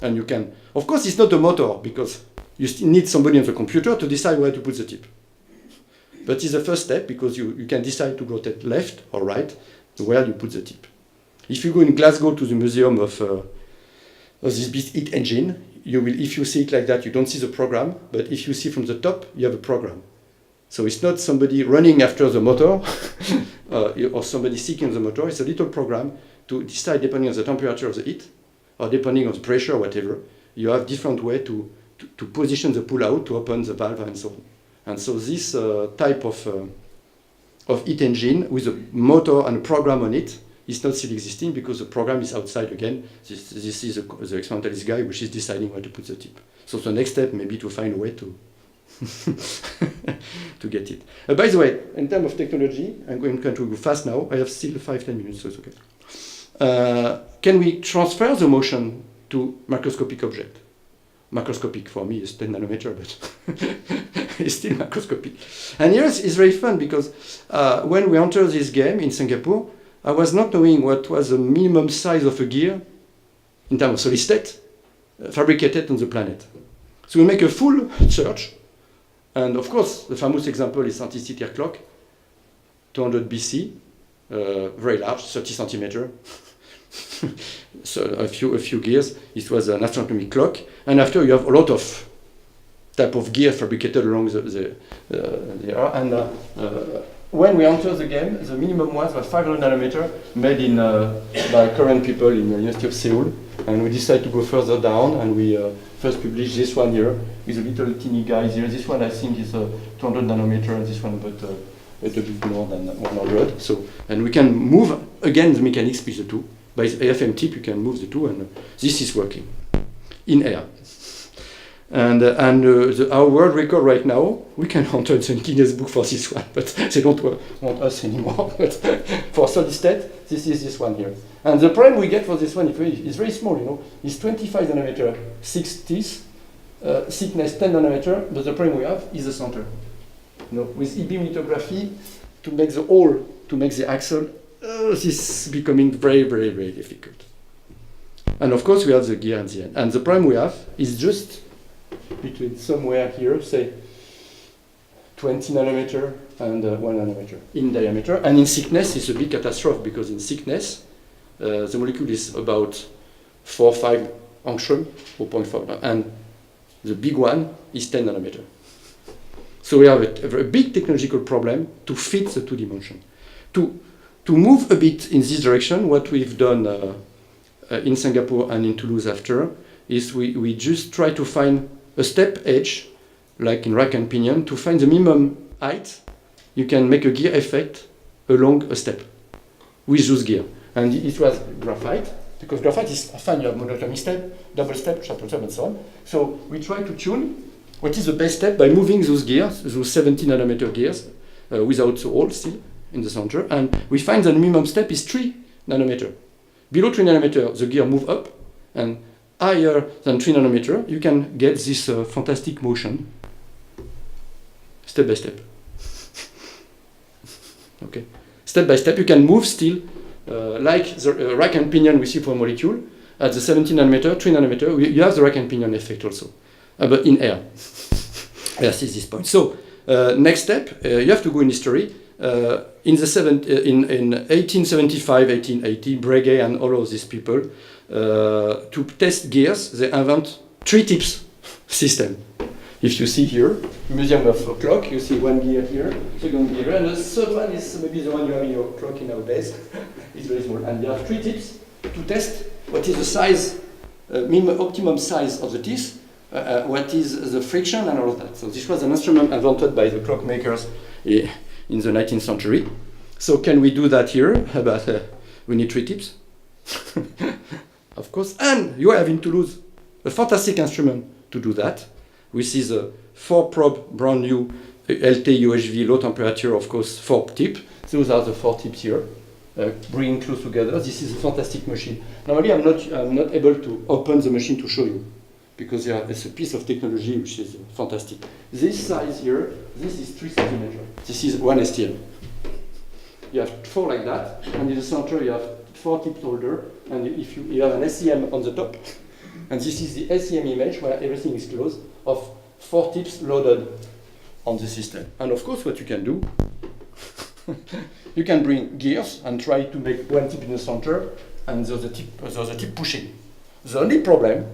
And you can, of course, it's not a motor, because you still need somebody on the computer to decide where to put the tip. But it's the first step, because you can decide to rotate left or right where you put the tip. If you go in Glasgow to the museum of this big heat engine, you will, if you see it like that, you don't see the program, but if you see from the top, you have a program. So it's not somebody running after the motor or somebody seeking the motor, it's a little program to decide, depending on the temperature of the heat, or depending on the pressure or whatever, you have different way to position the pull-out, to open the valve, and so on. And so this type of heat engine with a motor and a program on it is not still existing, because the program is outside again. This is the experimentalist guy which is deciding where to put the tip. So the next step may be to find a way to to get it. By the way, in terms of technology, I'm going to go fast now. I have still 5-10 minutes, so it's okay. Can we transfer the motion to macroscopic object? Macroscopic for me is 10 nanometer, but it's still macroscopic. And here it's very fun, because when we entered this game in Singapore, I was not knowing what was the minimum size of a gear in terms of solid state fabricated on the planet. So we make a full search, and of course the famous example is anti-CTR clock, 200 BC, very large, 30 centimeter. So a few gears. It was an astronomical clock, and after you have a lot of type of gear fabricated along the area. And when we entered the game, the minimum was 500 nanometer, made in by Korean people in the University of Seoul, and we decided to go further down, and we first published this one here with a little teeny guy here. This one I think is 200 nanometer, and this one about a bit more than 100. So, and we can move again the mechanics with the two. By the AFM tip, you can move the two, and this is working in air. And our world record right now, we can enter the Guinness Book for this one, but they don't want us anymore. But for solid state, this is this one here. And the problem we get for this one is very small, you know. It's 25 nanometer, 6 teeth, thickness 10 nanometer, but the problem we have is the center. You know, with e-beam lithography, to make the hole, to make the axle, this is becoming very, very, very difficult. And of course, we have the gear and the end. And the problem we have is just between somewhere here, say 20 nanometer and 1 nanometer in diameter. And in thickness, it's a big catastrophe, because in thickness, the molecule is about 4 or 5 angstrom, 0.4, and the big one is 10 nanometer. So we have a big technological problem to fit the 2D motion. To move a bit in this direction, what we've done in Singapore and in Toulouse after is we just try to find a step edge, like in rack and pinion, to find the minimum height you can make a gear effect along a step with those gear. And it was graphite, because graphite is fine, you have monatomic step, double step, triple step, and so on. So we try to tune what is the best step by moving those gears, those 70 nanometer gears, without the hole still in the center. And we find that the minimum step is 3 nanometer. Below 3 nanometer, the gear move up, and higher than 3 nanometer, you can get this fantastic motion, step by step. Okay, step by step, you can move still, like the rack and pinion we see for a molecule. At the 17 nanometer, 3 nanometer, you have the rack and pinion effect also, but in air. Yes, is this point. So next step, you have to go in history. In 1875, 1880, Breguet and all of these people, to test gears, they invent 3 tips system. If you see here, Museum of Clock, you see one gear here, second gear here, and the third one is maybe the one you have in your clock nowadays. It's very small. And you have 3 tips to test what is the size, optimum size of the teeth, what is the friction and all of that. So this was an instrument invented by the clockmakers in the 19th century. So can we do that here? But we need 3 tips, of course. And you have in Toulouse a fantastic instrument to do that. Which is a 4-probe brand new LT UHV low temperature, of course, 4 tip. Those are the 4 tips here, bringing close together. This is a fantastic machine. Normally, I'm not able to open the machine to show you because it's a piece of technology which is fantastic. This size here, this is 3 centimeters. This is 1 STM. You have 4 like that, and in the center you have 4 tip holder, and if you have an SEM on the top, and this is the SEM image where everything is closed, of 4 tips loaded on the system. And of course, what you can do, you can bring gears and try to make 1 tip in the center and the other tip pushing. The only problem,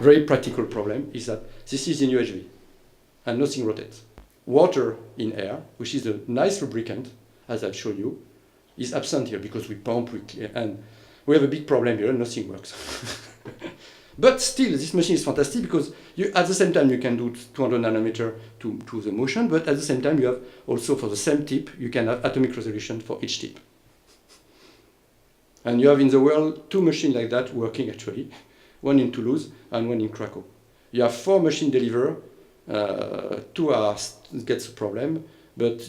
very practical problem, is that this is in UHV and nothing rotates. Water in air, which is a nice lubricant, as I've shown you, is absent here because we pump, we clear, and we have a big problem here, nothing works. But still, this machine is fantastic because at the same time you can do 200 nanometer to the motion, but at the same time you have also for the same tip, you can have atomic resolution for each tip. And you have in the world 2 machines like that working actually, one in Toulouse and one in Krakow. You have 4 machine deliver, 2 are gets a problem, but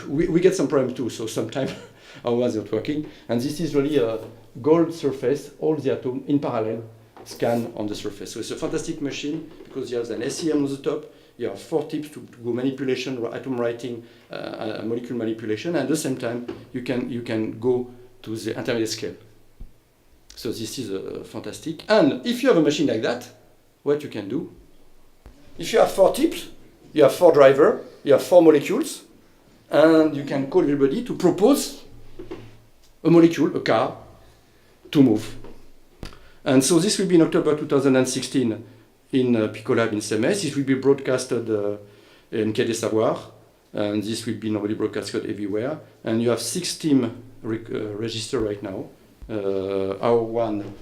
we get some problem too, so sometimes our ones not working. And this is really a gold surface, all the atoms in parallel, scan on the surface. So it's a fantastic machine because you have an SEM on the top, you have 4 tips to go manipulation, atom writing, molecule manipulation, and at the same time you can go to the intermediate scale. So this is fantastic. And if you have a machine like that, what you can do, if you have 4 tips, you have 4 drivers, you have 4 molecules, and you can call everybody to propose a molecule, a car, to move. And so this will be in October 2016 in Picolab in CMS. This will be broadcasted in Quai des Savoirs, and this will be normally broadcasted everywhere. And you have 6 teams registered right now. Our one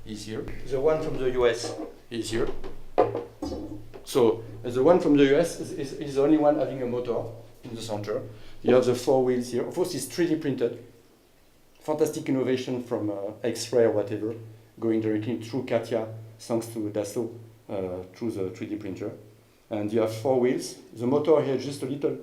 is here. The one from the US is here. So the one from the US is the only one having a motor in the center. You have the 4 wheels here. Of course, it's 3D printed. Fantastic innovation from X-ray or whatever, going directly through CATIA, thanks to Dassault, through the 3D printer. And you have 4 wheels. The motor here is just a little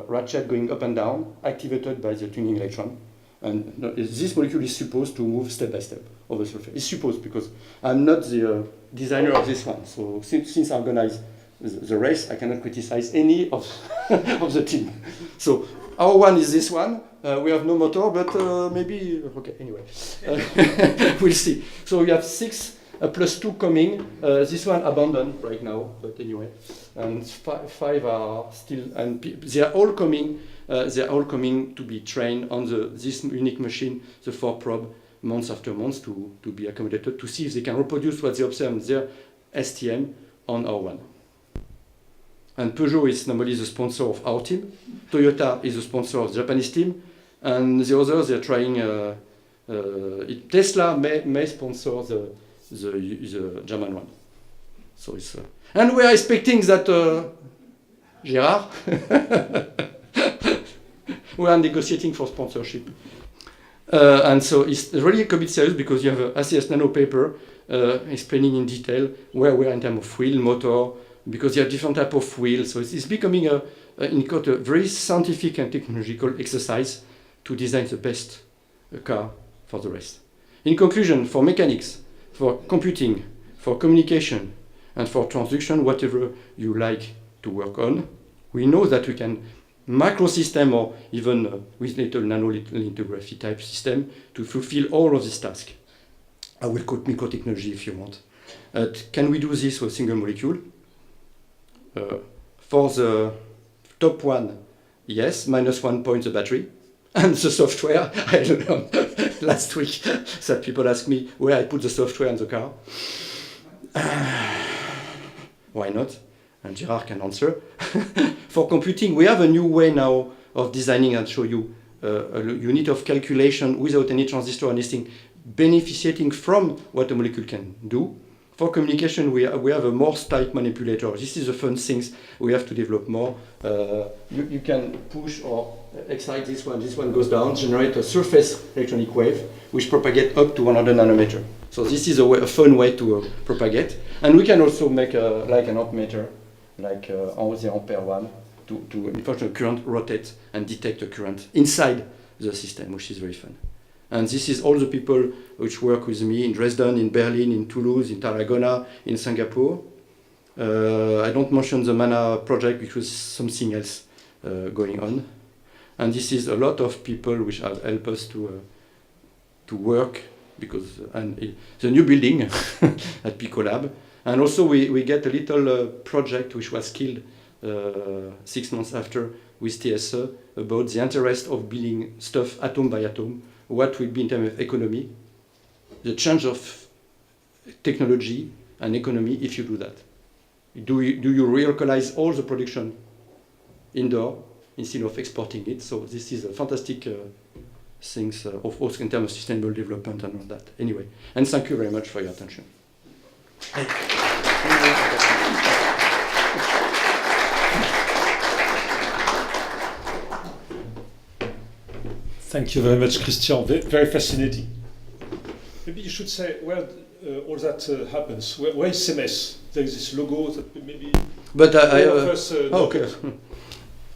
ratchet going up and down, activated by the tuning electron. And this molecule is supposed to move step by step over the surface. It's supposed, because I'm not the designer of this one. So since I organize the race, I cannot criticize any of, of the team. So our one is this one. We have no motor, but maybe, okay, anyway. We'll see. So we have 6 plus 2 coming. This one abandoned right now, but anyway. And 5 are still, and they are all coming. They are all coming to be trained on this unique machine, the 4-probe, months after months to be accommodated, to see if they can reproduce what they observe in their STM on our one. And Peugeot is normally the sponsor of our team. Toyota is the sponsor of the Japanese team. And the others, they're trying, Tesla may sponsor the German one. So it's, and we are expecting that, Gérard, we are negotiating for sponsorship. And so it's really a bit serious because you have a ACS Nano paper explaining in detail where we are in terms of wheel, motor, because you have different type of wheels. So it's becoming a very scientific and technological exercise to design the best car for the race. In conclusion, for mechanics, for computing, for communication, and for transduction, whatever you like to work on, we know that we can microsystem or even with little lithography type system to fulfill all of these tasks. I will call it microtechnology if you want. Can we do this with a single molecule? For the top one, yes, -1 point the battery. And the software, I learned last week that people ask me where I put the software in the car. Why not? And Gérard can answer. For computing, we have a new way now of designing and show you a unit of calculation without any transistor or anything, benefiting from what a molecule can do. For communication, we have a Morse type manipulator. This is the fun things we have to develop more. You can push or excite this one goes down, generate a surface electronic wave, which propagate up to 100 nanometer. So this is a fun way to propagate. And we can also make like an ammeter, like the ampere one, to unfortunately current rotate and detect a current inside the system, which is very fun. And this is all the people which work with me in Dresden, in Berlin, in Toulouse, in Tarragona, in Singapore. I don't mention the MANA project, which was something else going on. And this is a lot of people which have helped us to work, because the new building at Picolab. And also we get a little project which was killed 6 months after with TSE about the interest of building stuff atom by atom. What will be in terms of economy, the change of technology and economy if you do that. Do you relocalize all the production indoor instead of exporting it? So this is a fantastic things, of course, in terms of sustainable development and all that. Anyway, and thank you very much for your attention. Thank you very much, Christian. Very fascinating. Maybe you should say where all that happens. Where is CMS? There is this logo that maybe. But okay.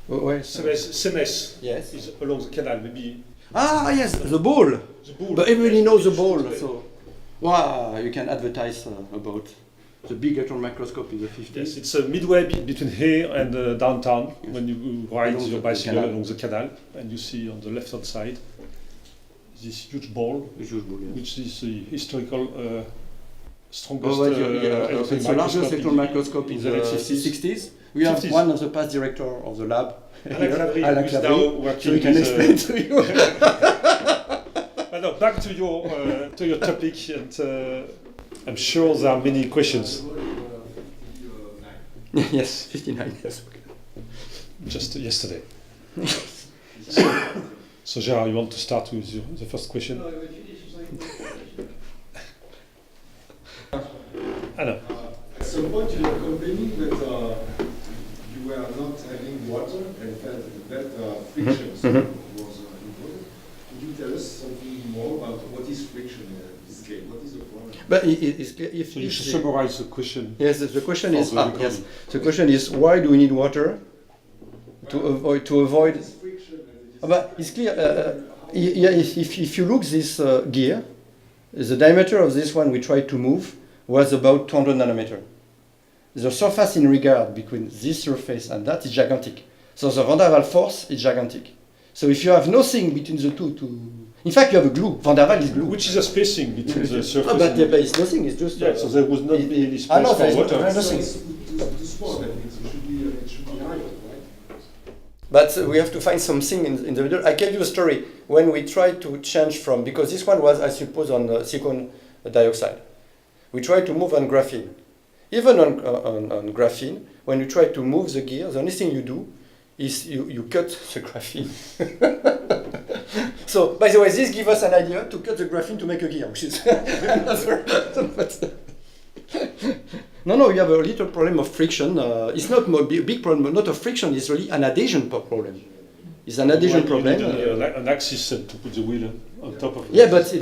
Where? CMS Yes. Is along the canal. Maybe. Ah yes, the ball. The ball. But everybody knows the ball, so wow, you can advertise about the big electron microscope in the 50s. Yes, it's a midway between here and downtown. Yes. When you ride your bicycle along the canal, and you see on the left-hand side this huge ball, yes. Which is the historical strongest it's the largest electron microscope in the 60s. We have 50s. One of the past director of the lab, Alain Claverie, so we can explain to you. But no, back to your topic, and I'm sure there are many questions. Yes, 59. Yes. Just yesterday. So Gérard, you want to start with the first question? Anna. At some point you were complaining that you were not having water and that friction was important. Could you tell us something more about what is friction in this game? What is the problem? But it's clear if you should summarize the question. Yes, the question is yes. The question is why do we need water to avoid? But it's clear. If you look this gear, the diameter of this one we tried to move was about 200 nanometer. The surface in regard between this surface and that is gigantic. So the van der Waals force is gigantic. So if you have nothing between the two, in fact you have a glue. Van der Waals is glue. Which is a spacing between the surface. Oh, but it's nothing. It's just. Yeah. So there would not be any space for water. Nothing. Too small. That means it should be higher, right? But we have to find something in the middle. I gave you a story when we tried to change from, because this one was, I suppose, on silicon dioxide. We tried to move on graphene. Even on graphene, when you try to move the gear, the only thing you do is you cut the graphene. So, by the way, this gives us an idea to cut the graphene to make a gear, which is another. No, you have a little problem of friction. It's not a big problem, not of friction, it's really an adhesion problem. It's an adhesion problem. You need an axis to put the wheel on top of it. Yeah, but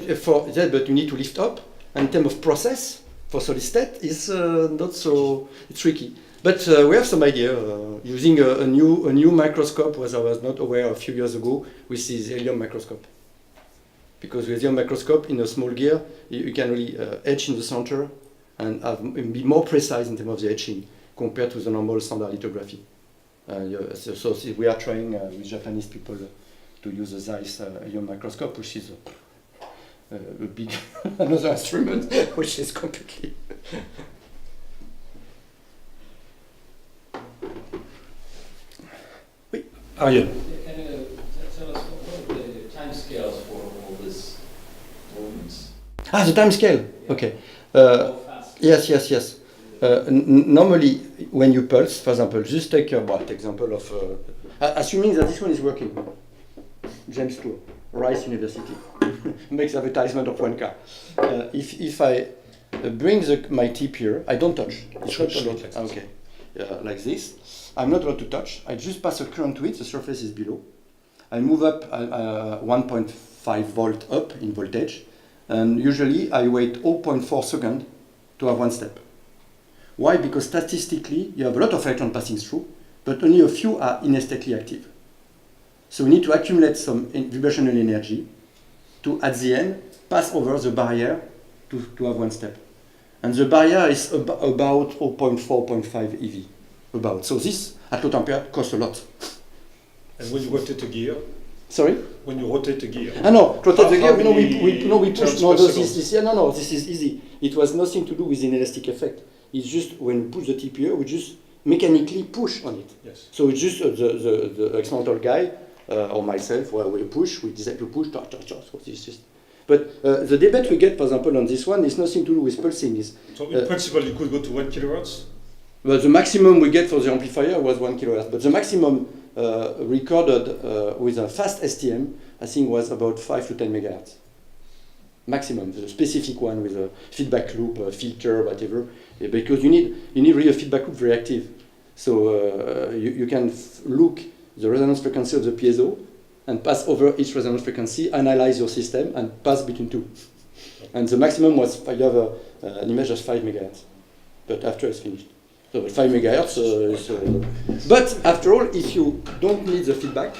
but you need to lift up. And in terms of process, for solid state, is not so tricky. But we have some idea using a new microscope, which I was not aware of a few years ago, which is helium microscope. Because with helium microscope in a small gear, you can really etch in the center and be more precise in terms of the etching compared to the normal standard lithography. So we are trying with Japanese people to use the Zeiss helium microscope, which is a big another instrument, which is completely. Arjen. Can you tell us what are the time scales for all these movements? The time scale. Okay. How fast? Yes. Normally, when you pulse, for example, just take example of assuming that this one is working. James Tour, Rice University, makes advertisement of one car. If I bring my tip here, I don't touch. It's not allowed. Okay, like this. I'm not allowed to touch. I just pass a current to it. The surface is below. I move up 1.5 volt up in voltage, and usually I wait 0.4 seconds to have one step. Why? Because statistically, you have a lot of electrons passing through, but only a few are inesthetically active. So we need to accumulate some vibrational energy to, at the end, pass over the barrier to have one step. And the barrier is about 0.4, 0.5 EV. So this, at low temperature, costs a lot. And when you rotate a gear? Sorry? When you rotate a gear? Rotate the gear, we push. This is easy. It was nothing to do with the inelastic effect. It's just when you push the tip here, we just mechanically push on it. Yes. So it's just the experimental guy or myself, where we push, we decide to push, so this is. But the debate we get, for example, on this one is nothing to do with pulsing. So in principle, you could go to 1 kilohertz? But the maximum we get for the amplifier was 1 kilohertz. But the maximum recorded with a fast STM, I think, was about 5 to 10 megahertz. Maximum, the specific one with a feedback loop, filter, whatever, because you need really a feedback loop very active. So you can look the resonance frequency of the piezo and pass over each resonance frequency, analyze your system, and pass between two. And the maximum was, you have an image of 5 megahertz, but after it's finished. So 5 megahertz is... But after all, if you don't need the feedback,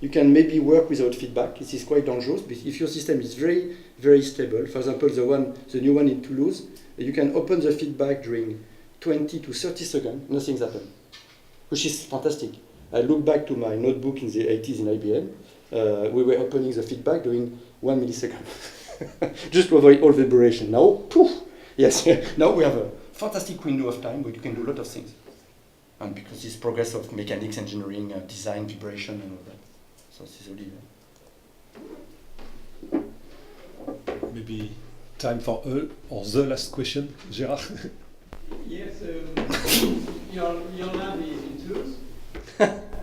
you can maybe work without feedback. This is quite dangerous, but if your system is very, very stable, for example, the new one in Toulouse, you can open the feedback during 20 to 30 seconds, nothing's happened, which is fantastic. I look back to my notebook in the 80s in IBM. We were opening the feedback during 1 millisecond, just to avoid all vibration. Now, poof, yes, now we have a fantastic window of time where you can do a lot of things. And because this progress of mechanics, engineering, design, vibration, and all that. So this is really... Maybe time for the last question, Gérard. Yes, your lab is in Toulouse.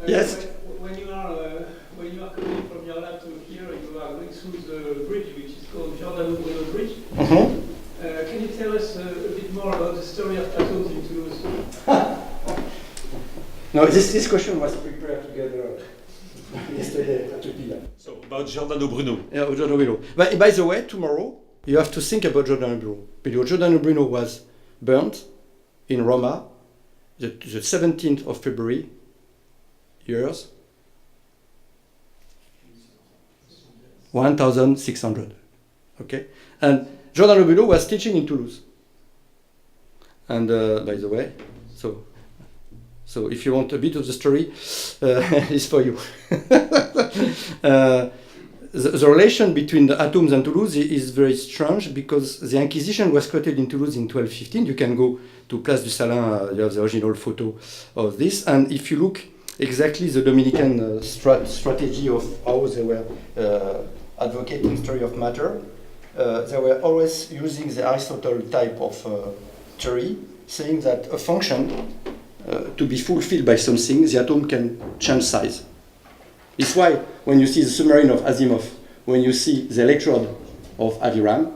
Yes. When you are coming from your lab to here, you are going through the bridge, which is called Giordano Bruno Bridge. Can you tell us a bit more about the story of atoms in Toulouse? No, this question was prepared together yesterday at 2 p.m. So about Giordano Bruno. Yeah, Giordano Bruno. But by the way, tomorrow you have to think about Giordano Bruno. Because Giordano Bruno was burnt in Roma the 17th of February, years 1600. Okay? And Giordano Bruno was teaching in Toulouse. And by the way, so if you want a bit of the story, it's for you. The relation between the atoms and Toulouse is very strange because the Inquisition was quoted in Toulouse in 1215. You can go to Place du Salin, you have the original photo of this. And if you look exactly the Dominican strategy of how they were advocating theory of matter, they were always using the Aristotle type of theory saying that a function to be fulfilled by something, the atom can change size. It's why when you see the submarine of Asimov, when you see the electrode of Aviram,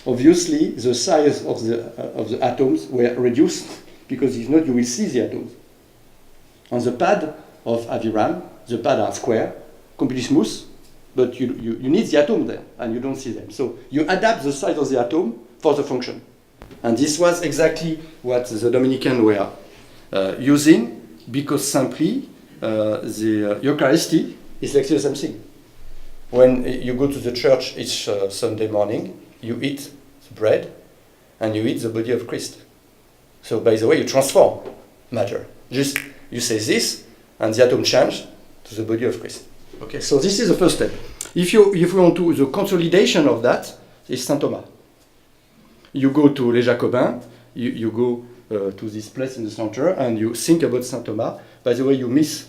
obviously the size of the atoms were reduced, because if not you will see the atoms. On the pad of Aviram, the pads are square, completely smooth, but you need the atom there, and you don't see them. So you adapt the size of the atom for the function. And this was exactly what the Dominican were using, because simply the Eucharisty is exactly the same thing. When you go to the church each Sunday morning, you eat the bread and you eat the body of Christ. So by the way, you transform matter. Just you say this, and the atom change to the body of Christ. Okay, so this is the first step. If you want to the consolidation of that, is Saint Thomas. You go to Les Jacobins, you go to this place in the center, and you think about Saint Thomas. By the way, you miss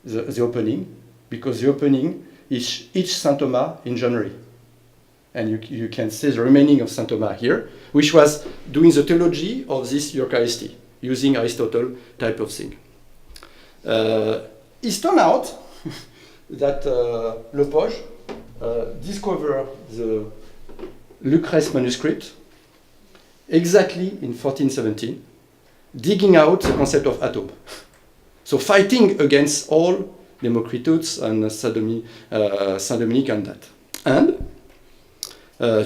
the opening, because the opening is each Saint Thomas in January. And you can see the remaining of Saint Thomas here, which was doing the theology of this Eucharisty, using Aristotle type of thing. It turned out that Lepage discovered the Lucrèce manuscript exactly in 1417, digging out the concept of atom. So fighting against all Democritus and Saint Dominic and that. And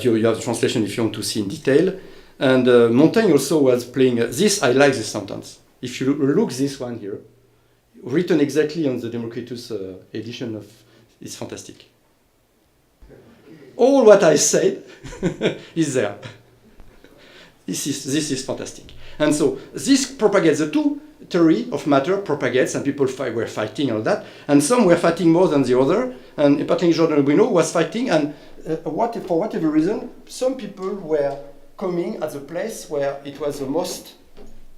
you have the translation if you want to see in detail. And Montaigne also was playing this. I like this sentence. If you look this one here, written exactly on the Democritus edition of, it's fantastic. All what I said is there. This is fantastic. And so this propagates, the two theory of matter propagates, and people were fighting all that, and some were fighting more than the other, and particularly Giordano Bruno was fighting, and for whatever reason, some people were coming at the place where it was the most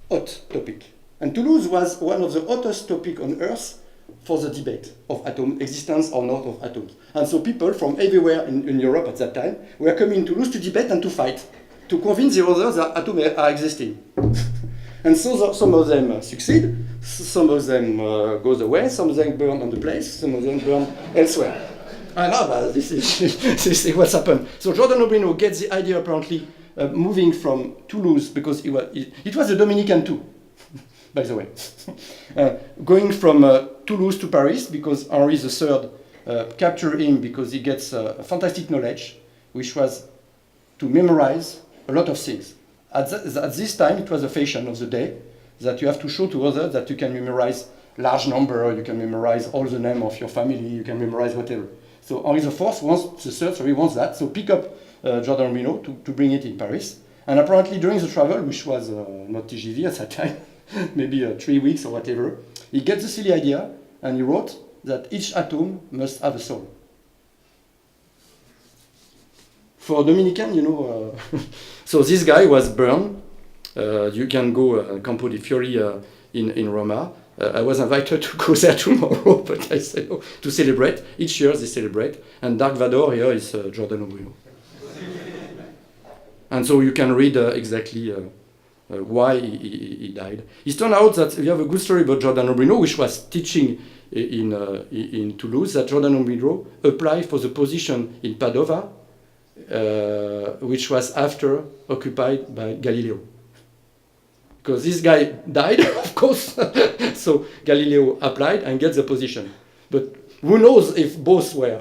hot topic. And Toulouse was one of the hottest topics on Earth for the debate of atom existence or not of atoms. And so people from everywhere in Europe at that time were coming to Toulouse to debate and to fight, to convince the others that atoms are existing. And so some of them succeed, some of them goes away, some of them burn on the place, some of them burn elsewhere. And this is what's happened. So Giordano Bruno gets the idea apparently moving from Toulouse, because it was a Dominican too, by the way. Going from Toulouse to Paris, because Henri III captured him because he gets fantastic knowledge, which was to memorize a lot of things. At this time, it was a fashion of the day that you have to show to others that you can memorize large number, you can memorize all the name of your family, you can memorize whatever. So Henri IV wants that, so pick up Giordano Bruno to bring it in Paris. And apparently during the travel, which was not TGV at that time, maybe 3 weeks or whatever, he gets the silly idea, and he wrote that each atom must have a soul. For Dominican, so this guy was burned. You can go Campo di Fiori in Roma. I was invited to go there tomorrow, but I said no, to celebrate. Each year they celebrate. And Dark Vador here is Giordano Bruno. And so you can read exactly why he died. It turned out that we have a good story about Giordano Bruno, which was teaching in Toulouse, that Giordano Bruno applied for the position in Padova, which was after occupied by Galileo. Because this guy died, of course, so Galileo applied and gets the position. But who knows if both were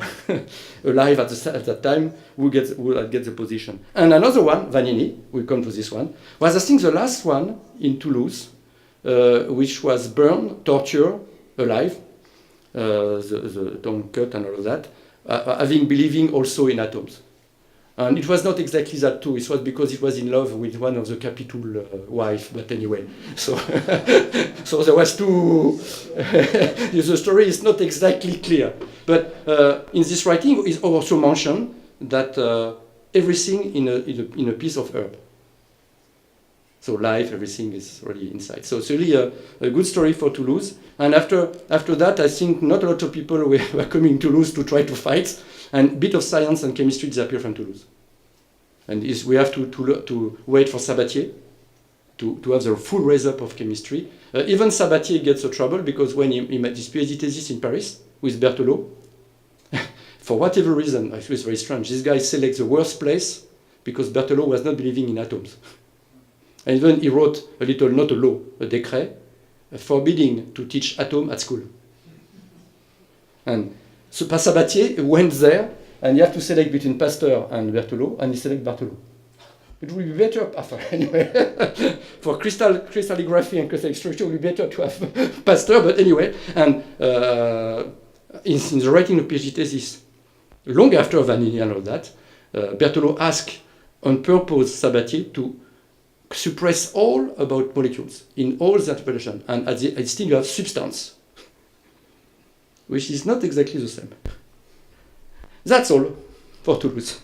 alive at that time, who would get the position. And another one, Vanini, we'll come to this one, was I think the last one in Toulouse, which was burned, tortured, alive, the tongue cut and all of that, believing also in atoms. And it was not exactly that too. It was because it was in love with one of the capital wife. But anyway, so so there was two. The story is not exactly clear. But in this writing is also mentioned that everything in a piece of herb. So life, everything is really inside. So it's really a good story for Toulouse. And after that, I think not a lot of people were coming to Toulouse to try to fight. And a bit of science and chemistry disappear from Toulouse. And we have to wait for Sabatier to have the full raise-up of chemistry. Even Sabatier gets a trouble because when he made his PhD thesis in Paris with Berthelot, for whatever reason, actually it's very strange, this guy selects the worst place because Berthelot was not believing in atoms. And even he wrote a little, not a law, a decree, forbidding to teach atom at school. And so Sabatier went there, and you have to select between Pasteur and Berthelot, and he selected Berthelot. It would be better, anyway, for crystallography and crystallic structure, it would be better to have Pasteur, but anyway, and in the writing of PhD thesis, long after Vanini and all that, Berthelot asked on purpose Sabatier to suppress all about molecules in all the interpretation, and at still you have substance, which is not exactly the same. That's all for Toulouse.